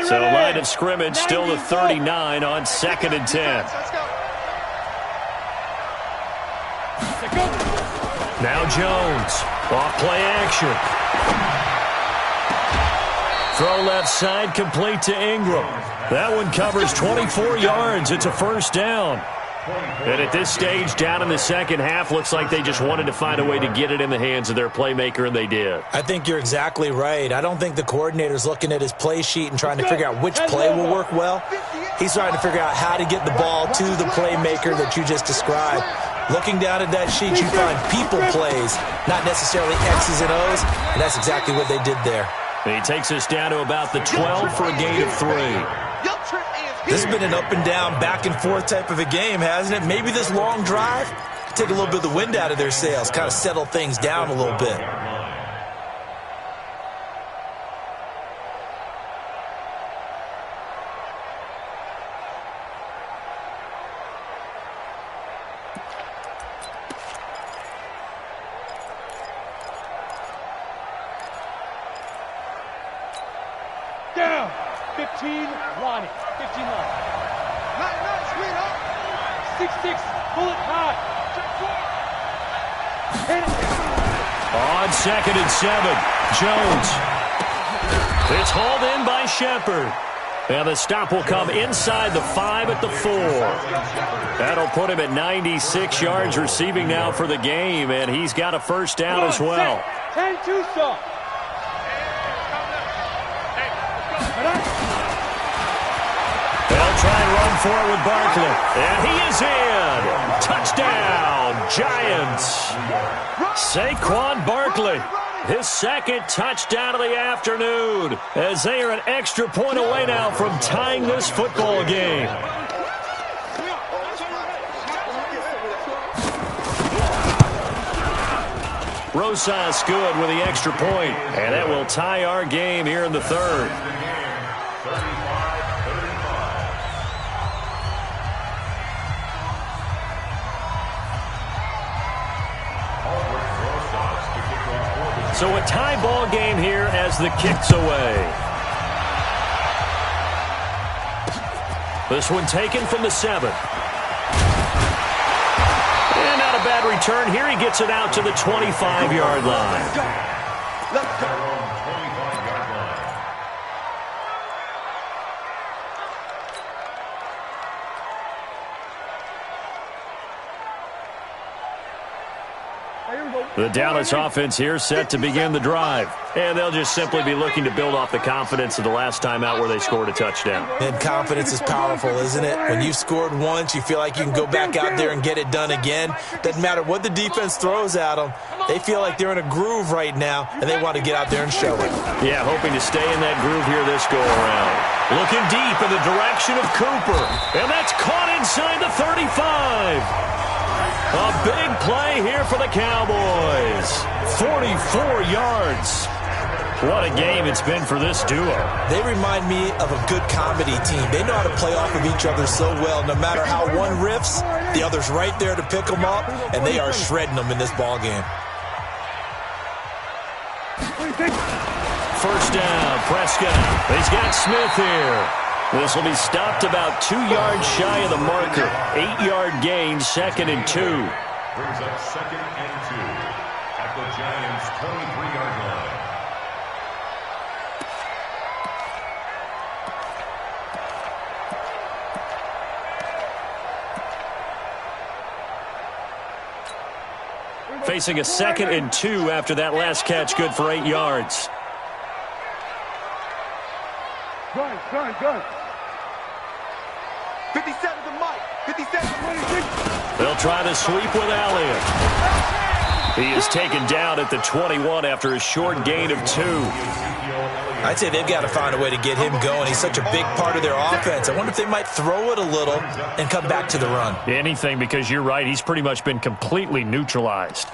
So line of scrimmage still the 39 on 2nd and 10. Now Jones, off play action. Throw left side, complete to Ingram. That one covers 24 yards. It's a first down. And at this stage, down in the second half, looks like they just wanted to find a way to get it in the hands of their playmaker, and they did. I think you're exactly right. I don't think the coordinator's looking at his play sheet and trying to figure out which play will work well. He's trying to figure out how to get the ball to the playmaker that you just described. Looking down at that sheet, you find people plays, not necessarily X's and O's, and that's exactly what they did there. And he takes us down to about the 12 for a gain of 3. This has been an up and down, back and forth type of a game, hasn't it? Maybe this long drive take a little bit of the wind out of their sails, kind of settle things down a little bit. Down. 15, Ronnie. 15 line. Not screen up. 6-6, bullet high. On 2nd and 7, Jones. It's hauled in by Shepard. And the stop will come inside the 5 at the 4. That'll put him at 96 yards receiving now for the game, and he's got a first down as well. 10-2 stop. They'll try and run for it with Barkley. And he is in. Touchdown, Giants. Saquon Barkley, his second touchdown of the afternoon, as they are an extra point away now from tying this football game. Rosas good with the extra point, and that will tie our game here in the third. So a tie ball game here as the kick's away. This one taken from the 7. And not a bad return here. He gets it out to the 25-yard line. The Dallas offense here set to begin the drive. And they'll just simply be looking to build off the confidence of the last time out where they scored a touchdown. And confidence is powerful, isn't it? When you've scored once, you feel like you can go back out there and get it done again. Doesn't matter what the defense throws at them. They feel like they're in a groove right now, and they want to get out there and show it. Yeah, hoping to stay in that groove here this go-around. Looking deep in the direction of Cooper. And that's caught inside the 35. A big play here for the Cowboys. 44 yards. What a game it's been for this duo. They remind me of a good comedy team. They know how to play off of each other so well. No matter how one riffs, the other's right there to pick them up, and they are shredding them in this ball game. First down, Prescott. He's got Smith here. This will be stopped about 2 yards shy of the marker. 8-yard gain, 2nd and 2. Brings up 2nd and 2 at the Giants' 23-yard line. Facing a 2nd and 2 after that last catch, good for 8 yards. Gun. 57 to Mike. 57 to 26. They'll try to sweep with Elliott. He is taken down at the 21 after a short gain of 2. I'd say they've got to find a way to get him going. He's such a big part of their offense. I wonder if they might throw it a little and come back to the run. Anything, because you're right. He's pretty much been completely neutralized.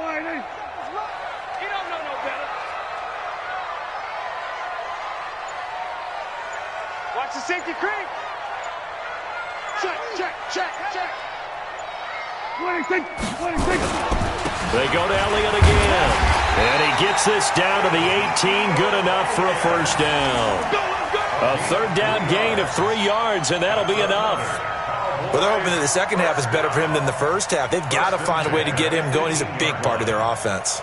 You don't know no better. Watch the safety creep. Check. 26. They go to Elliott again. And he gets this down to the 18. Good enough for a first down. A third down gain of 3 yards, and that'll be enough. Well, they're hoping that the second half is better for him than the first half. They've got to find a way to get him going. He's a big part of their offense.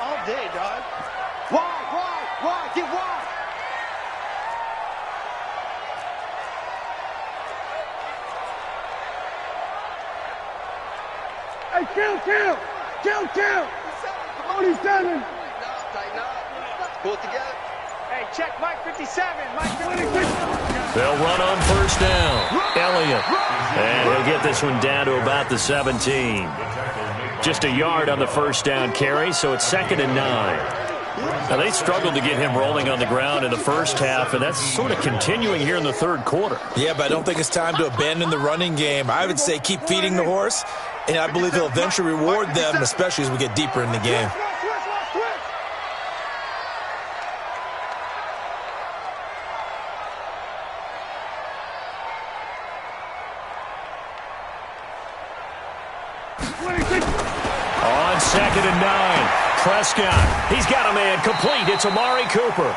All day, dog. Why? Get wide. Hey, kill. 27. Tighten up. Pull it together. Hey, check Mike 57. Mike 56. They'll run on first down. Elliott. And he'll get this one down to about the 17. Just a yard on the first down carry, so it's 2nd and 9. Now, they struggled to get him rolling on the ground in the first half, and that's sort of continuing here in the third quarter. Yeah, but I don't think it's time to abandon the running game. I would say keep feeding the horse, and I believe he'll eventually reward them, especially as we get deeper in the game. Prescott. He's got a man complete. It's Amari Cooper.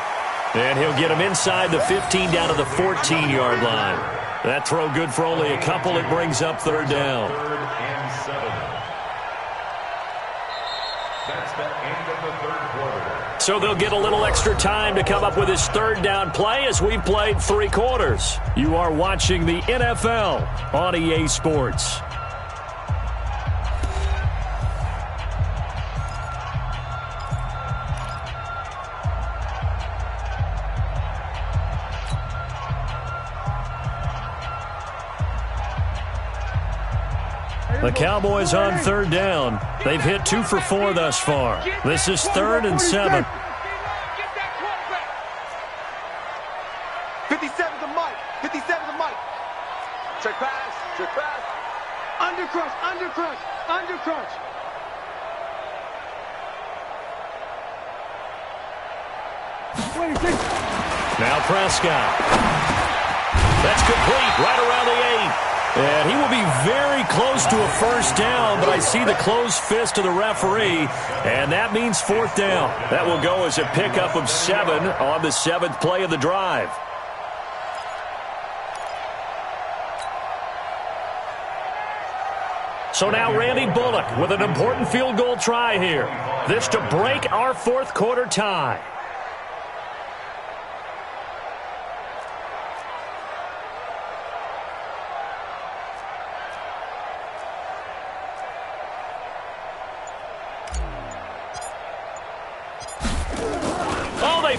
And he'll get him inside the 15 down to the 14-yard line. That throw good for only a couple. It brings up third down. Third and 7. That's the end of the third quarter. So they'll get a little extra time to come up with his third down play as we've played 3 quarters. You are watching the NFL on EA Sports. The Cowboys on third down. They've hit 2 for 4 thus far. This is 3rd and 7. 57 to Mike. 57 to Mike. Check pass. Check pass. Under crush. Under crush. Under crush. Now Prescott. That's complete right around the 8. And he will be very close to a first down, but I see the closed fist of the referee, and that means 4th down. That will go as a pickup of 7 on the 7th play of the drive. So now Randy Bullock with an important field goal try here. This to break our 4th quarter tie.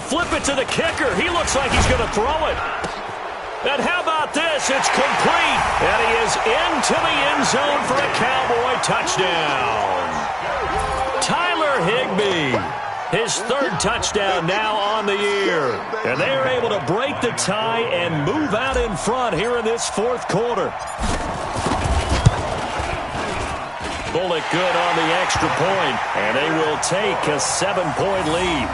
Flip it to the kicker. He looks like he's going to throw it. And how about this? It's complete. And he is into the end zone for a Cowboy touchdown. Tyler Higbee. His 3rd touchdown now on the year. And they are able to break the tie and move out in front here in this 4th quarter. Bullock good on the extra point. And they will take a 7-point lead.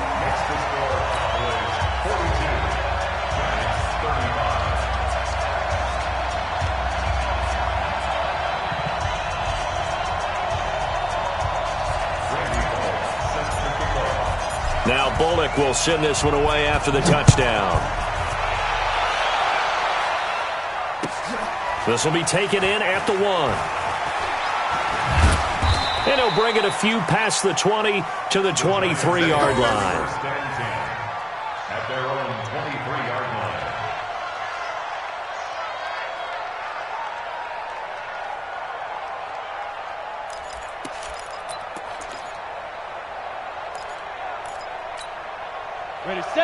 Now Bullock will send this one away after the touchdown. This will be taken in at the 1. And he'll bring it a few past the 20 to the 23-yard line. At their own 23-yard line.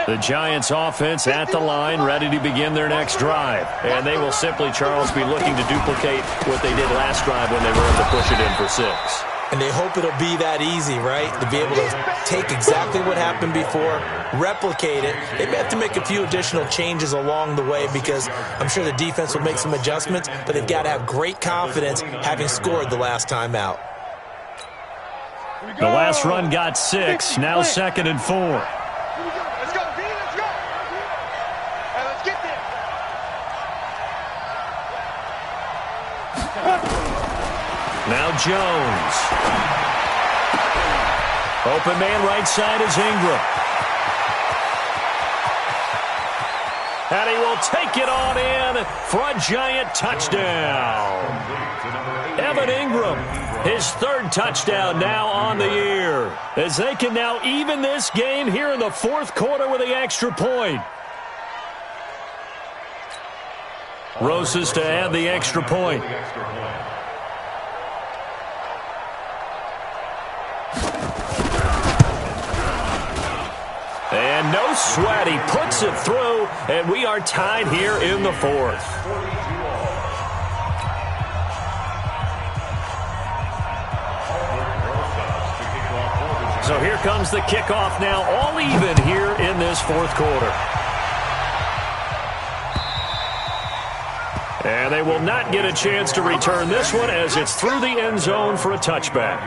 The Giants offense at the line, ready to begin their next drive. And they will simply, Charles, be looking to duplicate what they did last drive when they were able to push it in for 6. And they hope it'll be that easy, right? To be able to take exactly what happened before, replicate it. They may have to make a few additional changes along the way because I'm sure the defense will make some adjustments, but they've got to have great confidence having scored the last time out. The last run got 6, now 2nd and 4. Now Jones. Open man right side is Ingram. And he will take it on in for a Giant touchdown. Evan Ingram, his 3rd touchdown now on the year. As they can now even this game here in the 4th quarter with the extra point. Rosas to add the extra point. And no sweat, he puts it through, and we are tied here in the 4th. So here comes the kickoff now, all even here in this 4th quarter. And they will not get a chance to return this one as it's through the end zone for a touchback.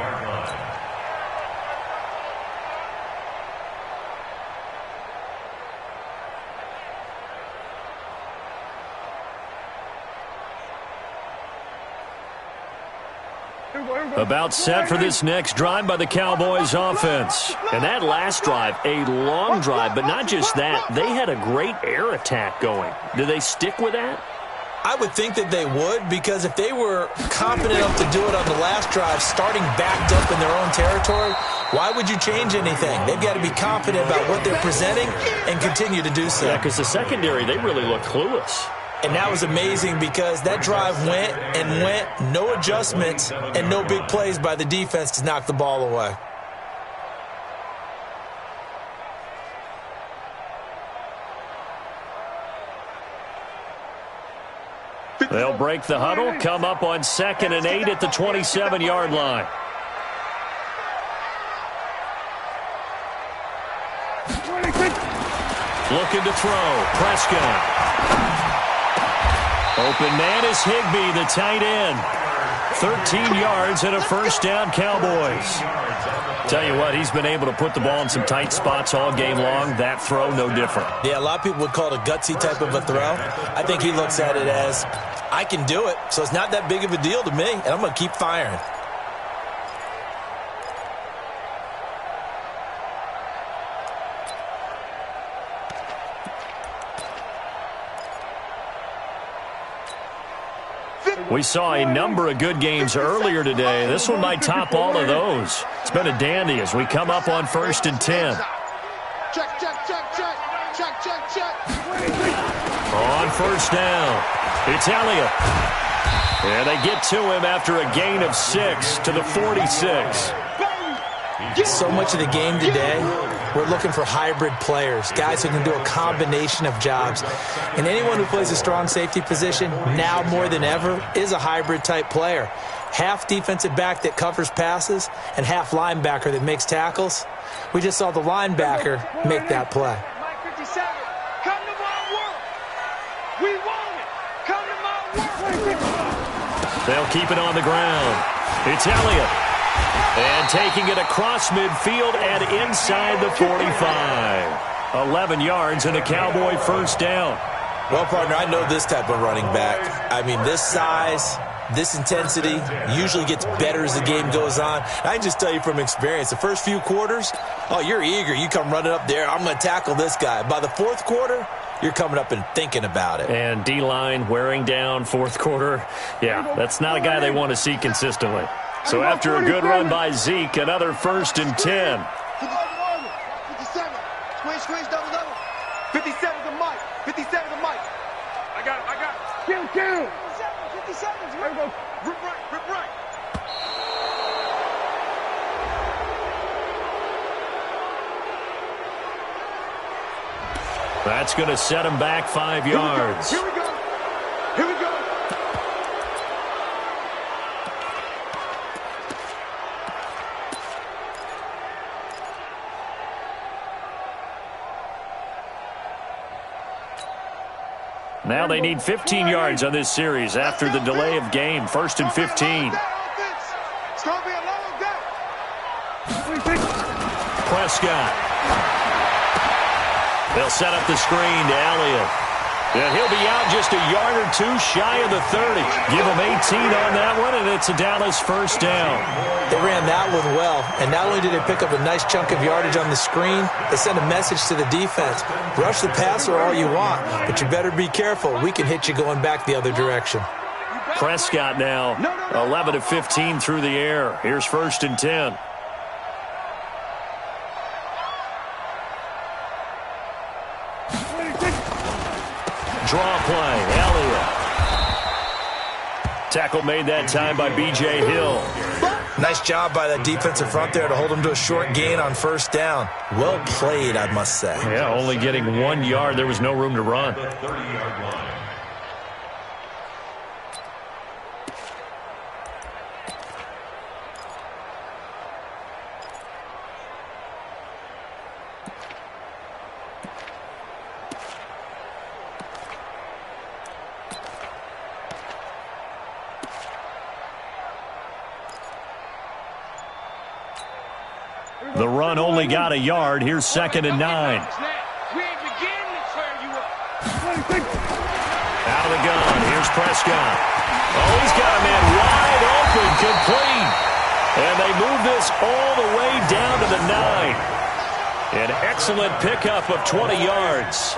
About set for this next drive by the Cowboys offense. And that last drive, a long drive, but not just that. They had a great air attack going. Do they stick with that? I would think that they would, because if they were confident enough to do it on the last drive, starting backed up in their own territory, why would you change anything? They've got to be confident about what they're presenting and continue to do so. Yeah, because the secondary, they really look clueless. And that was amazing because that drive went and went, no adjustments and no big plays by the defense to knock the ball away. They'll break the huddle, come up on 2nd and 8 at the 27-yard line. Looking to throw. Prescott. Open man is Higbee, the tight end. 13 yards and a first down, Cowboys. Tell you what, he's been able to put the ball in some tight spots all game long. That throw, no different. Yeah, a lot of people would call it a gutsy type of a throw. I think he looks at it as, I can do it, so it's not that big of a deal to me, and I'm going to keep firing. We saw a number of good games earlier today. This one might top all of those. It's been a dandy as we come up on 1st and 10. Check, check, check, check. Check, check, check. On first down, it's Elliott. And they get to him after a gain of 6 to the 46. So much of the game today, we're looking for hybrid players, guys who can do a combination of jobs. And anyone who plays a strong safety position, now more than ever, is a hybrid-type player. Half defensive back that covers passes and half linebacker that makes tackles. We just saw the linebacker make that play. Mike 57, come to my work. We want it. Come to my work. They'll keep it on the ground. It's Elliott. And taking it across midfield and inside the 45. 11 yards and a Cowboy first down. Well, partner, I know this type of running back. I mean, this size, this intensity usually gets better as the game goes on. I can just tell you from experience, the first few quarters, oh, you're eager. You come running up there, I'm going to tackle this guy. By the fourth quarter, you're coming up and thinking about it. And D-line wearing down fourth quarter. Yeah, that's not a guy they want to see consistently. So after a good run by Zeke, another 1st and 10. 57, squeeze, double. 57 to Mike, 57 to Mike. I got it. Kill. 57, there we go. Rip right. That's going to set him back 5 yards. Here we go. Now they need 15 yards on this series after the delay of game. 1st and 15. It's going to be a long day. Prescott. They'll set up the screen to Elliott. And he'll be out just a yard or two shy of the 30. Give him 18 on that one, and it's a Dallas first down. They ran that one well, and not only did they pick up a nice chunk of yardage on the screen, they sent a message to the defense. Rush the passer all you want, but you better be careful. We can hit you going back the other direction. Prescott now 11 of 15 through the air. Here's 1st and 10. Draw play, Elliott. Tackle made that time by B.J. Hill. Nice job by that defensive front there to hold him to a short gain on first down. Well played, I must say. Yeah, only getting 1 yard. There was no room to run. The 30-yard line. The run only got a yard. Here's 2nd and 9. We ain't beginning to tear you up. Out of the gun. Here's Prescott. Oh, he's got a man wide open. open, complete. And they move this all the way down to the 9. An excellent pickup of 20 yards.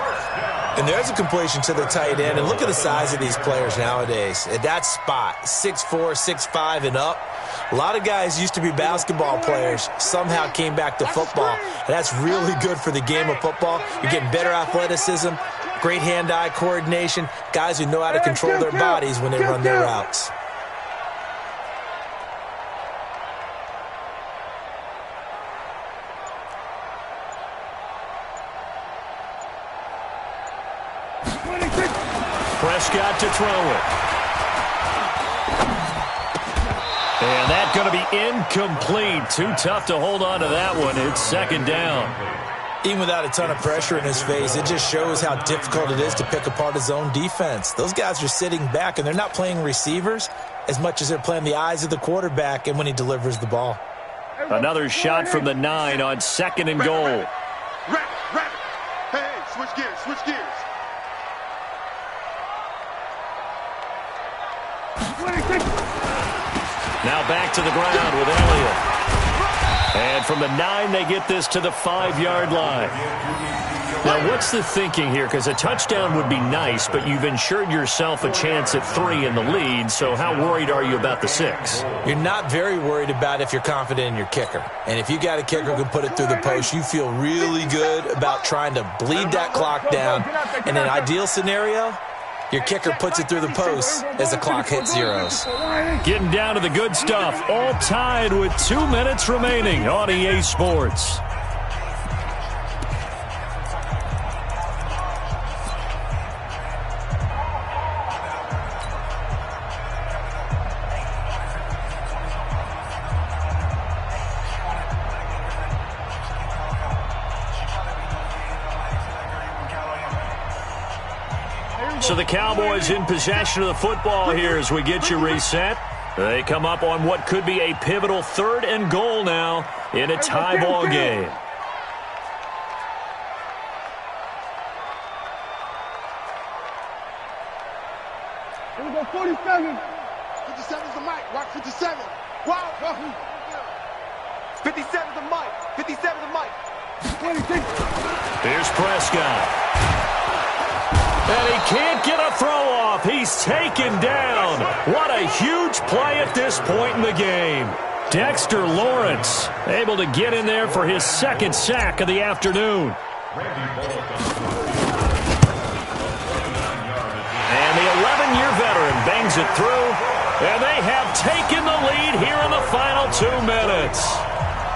And there's a completion to the tight end. And look at the size of these players nowadays. At that spot, 6'4", 6'5", and up. A lot of guys used to be basketball players, somehow came back to football. And that's really good for the game of football. You're getting better athleticism, great hand-eye coordination, guys who know how to control their bodies when they run their routes. Prescott to throw it. And that's going to be incomplete. Too tough to hold on to that one. It's second down. Even without a ton of pressure in his face, it just shows how difficult it is to pick apart his own defense. Those guys are sitting back, and they're not playing receivers as much as they're playing the eyes of the quarterback and when he delivers the ball. Another shot from the 9 on 2nd and goal. Rapid. Hey, switch gears. Now back to the ground with Elliott. And from the 9, they get this to the 5-yard line. Now, what's the thinking here? Because a touchdown would be nice, but you've ensured yourself a chance at 3 in the lead, so how worried are you about the 6? You're not very worried about if you're confident in your kicker. And if you got a kicker who can put it through the post, you feel really good about trying to bleed that clock down. In an ideal scenario, your kicker puts it through the post as the clock hits zeros. Getting down to the good stuff. All tied with 2 minutes remaining on EA Sports. So the Cowboys in possession of the football here as we get you reset. They come up on what could be a pivotal 3rd and goal now in a tie ball game. Here we go, 47. 57 is the mic. Watch 57. Wow. 57 is the mic. 57 is the mic. 26. Here's Prescott. And he can't get a throw off. He's taken down. What a huge play at this point in the game. Dexter Lawrence able to get in there for his 2nd sack of the afternoon. And the 11-year veteran bangs it through. And they have taken the lead here in the final 2 minutes.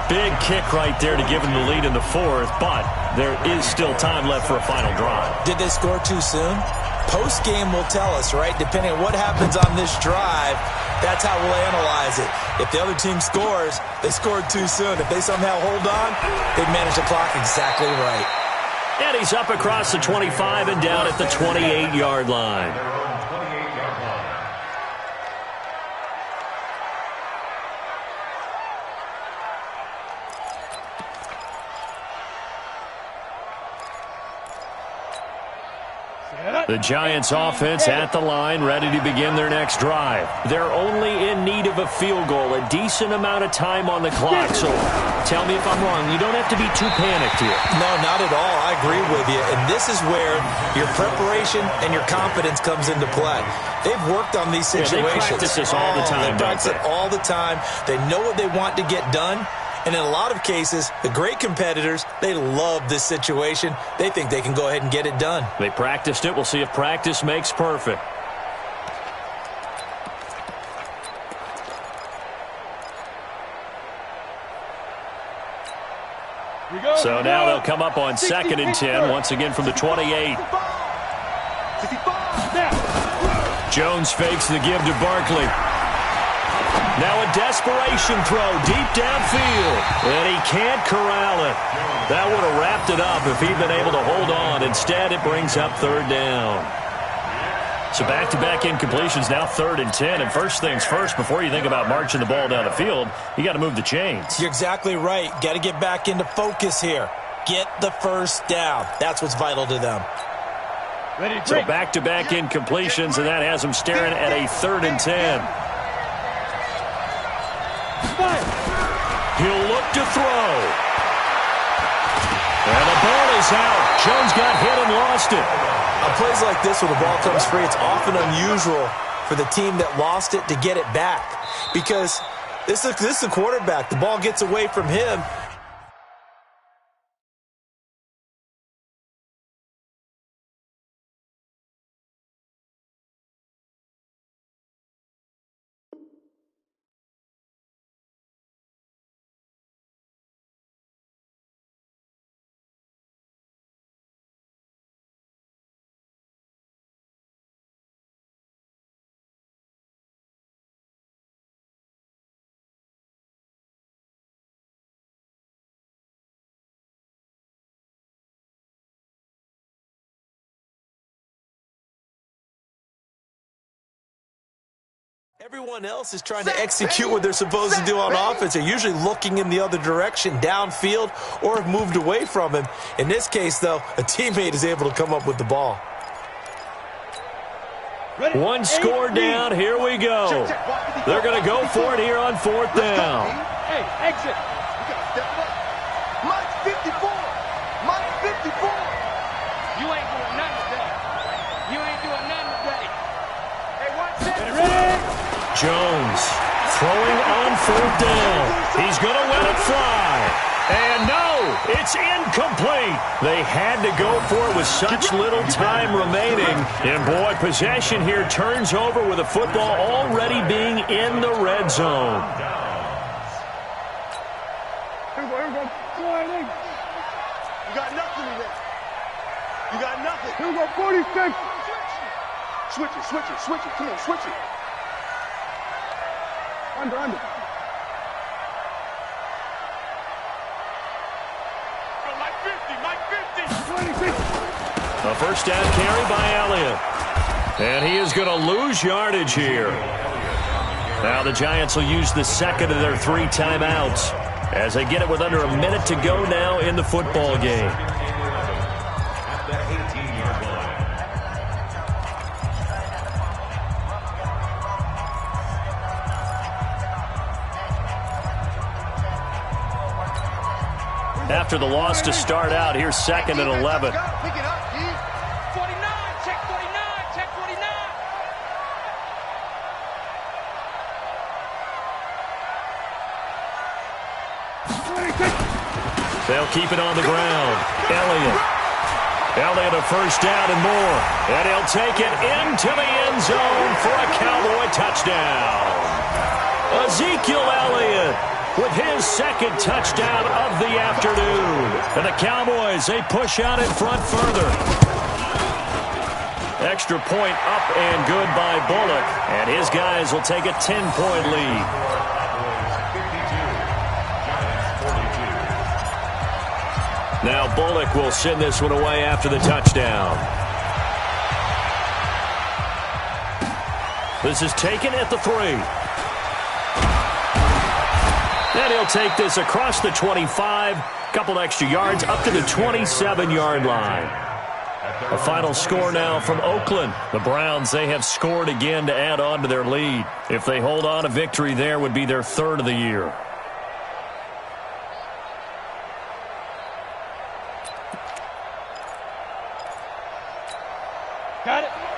Big kick right there to give him the lead in the 4th, but there is still time left for a final drive. Did they score too soon? Post-game will tell us, right? Depending on what happens on this drive, that's how we'll analyze it. If the other team scores, they scored too soon. If they somehow hold on, they've managed the clock exactly right. And he's up across the 25 and down at the 28-yard line. The Giants offense at the line, ready to begin their next drive. They're only in need of a field goal, a decent amount of time on the clock. So tell me if I'm wrong. You don't have to be too panicked here. No, not at all. I agree with you. And this is where your preparation and your confidence comes into play. They've worked on these situations. They practice this all the time. They practice it all the time. They know what they want to get done. And in a lot of cases, the great competitors, they love this situation. They think they can go ahead and get it done. They practiced it. We'll see if practice makes perfect. So now they'll come up on 2nd and 10, once again from the 28. Jones fakes the give to Barkley. Now a desperation throw deep downfield, and he can't corral it. That would have wrapped it up if he'd been able to hold on. Instead, it brings up 3rd down. So back-to-back incompletions, now 3rd and 10. And first things first, before you think about marching the ball down the field, you got to move the chains. You're exactly right. Got to get back into focus here. Get the first down. That's what's vital to them. So back-to-back incompletions, and that has them staring at a 3rd and 10. to throw. And the ball is out. Jones got hit and lost it. On plays like this where the ball comes free, it's often unusual for the team that lost it to get it back. Because this is the quarterback. The ball gets away from him. Everyone else is trying to execute what they're supposed to do on offense. They're usually looking in the other direction, downfield, or have moved away from him. In this case, though, a teammate is able to come up with the ball. One score down. Here we go. They're going to go for it here on fourth down. Hey, exit. We got to step up. Mike 54. Mike 54. You ain't doing nothing today. You ain't doing nothing today. Hey, 1 second. Jones throwing on fourth down. He's going to let it fly. And no, it's incomplete. They had to go for it with such little time remaining. And boy, possession here turns over with the football already being in the red zone. You got nothing today. You got nothing. Here we go, 46. Switch it, switch it, switch it. Come on, switch it. Under. Mike 50. A first down carry by Elliott. And he is going to lose yardage here. Now the Giants will use the second of their 3 timeouts as they get it with under a minute to go now in the football game. After the loss to start out, here's second and 11. Pick it up, G. 49, check 49, check 49. They'll keep it on the ground. Elliott a first down and more. And he'll take it into the end zone for a Cowboy touchdown. Ezekiel Elliott with his second touchdown of the afternoon. And the Cowboys, they push out in front further. Extra point up and good by Bullock. And his guys will take a 10-point lead. Now Bullock will send this one away after the touchdown. This is taken at the 3. And he'll take this across the 25, couple extra yards up to the 27-yard line. A final score now from Oakland. The Browns, they have scored again to add on to their lead. If they hold on, a victory there would be their 3rd of the year.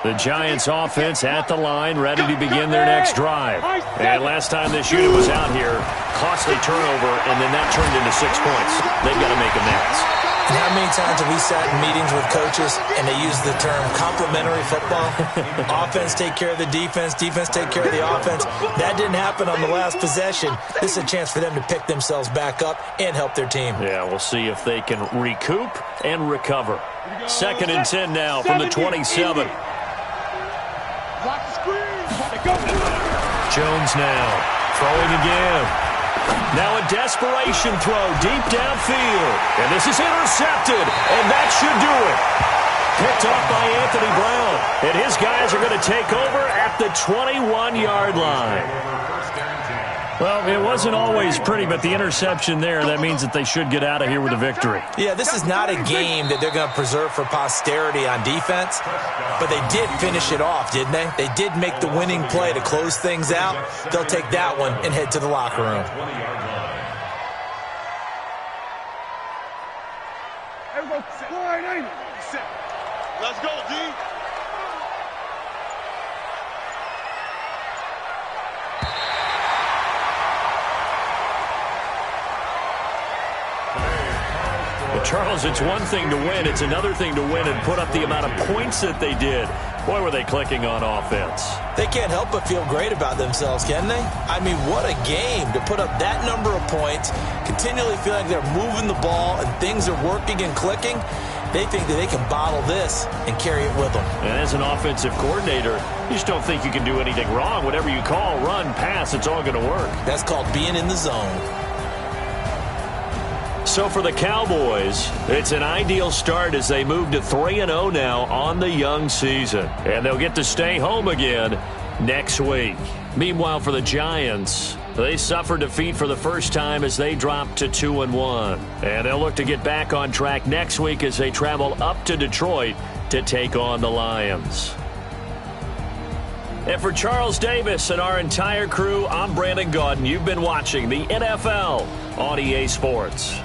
The Giants offense at the line, ready to begin their next drive. And last time this unit was out here, costly turnover, and then that turned into 6 points. They've got to make amends. And how many times have we sat in meetings with coaches and they use the term complementary football? Offense take care of the defense, defense take care of the offense. That didn't happen on the last possession. This is a chance for them to pick themselves back up and help their team. Yeah, we'll see if they can recoup and recover. 2nd and 10 now from the 27. Jones now throwing again. Now a desperation throw deep downfield. And this is intercepted. And that should do it. Picked off by Anthony Brown. And his guys are going to take over at the 21-yard line. Well, it wasn't always pretty, but the interception there, that means that they should get out of here with a victory. Yeah, this is not a game that they're going to preserve for posterity on defense, but they did finish it off, didn't they? They did make the winning play to close things out. They'll take that one and head to the locker room. Let's go, D. Well, Charles, it's one thing to win. It's another thing to win and put up the amount of points that they did. Boy, were they clicking on offense. They can't help but feel great about themselves, can they? I mean, what a game to put up that number of points, continually feeling they're moving the ball and things are working and clicking. They think that they can bottle this and carry it with them. And as an offensive coordinator, you just don't think you can do anything wrong. Whatever you call, run, pass, it's all going to work. That's called being in the zone. So for the Cowboys, it's an ideal start as they move to 3-0 now on the young season. And they'll get to stay home again next week. Meanwhile, for the Giants, they suffered defeat for the first time as they dropped to 2-1. And they'll look to get back on track next week as they travel up to Detroit to take on the Lions. And for Charles Davis and our entire crew, I'm Brandon Gaudin. You've been watching the NFL on EA Sports.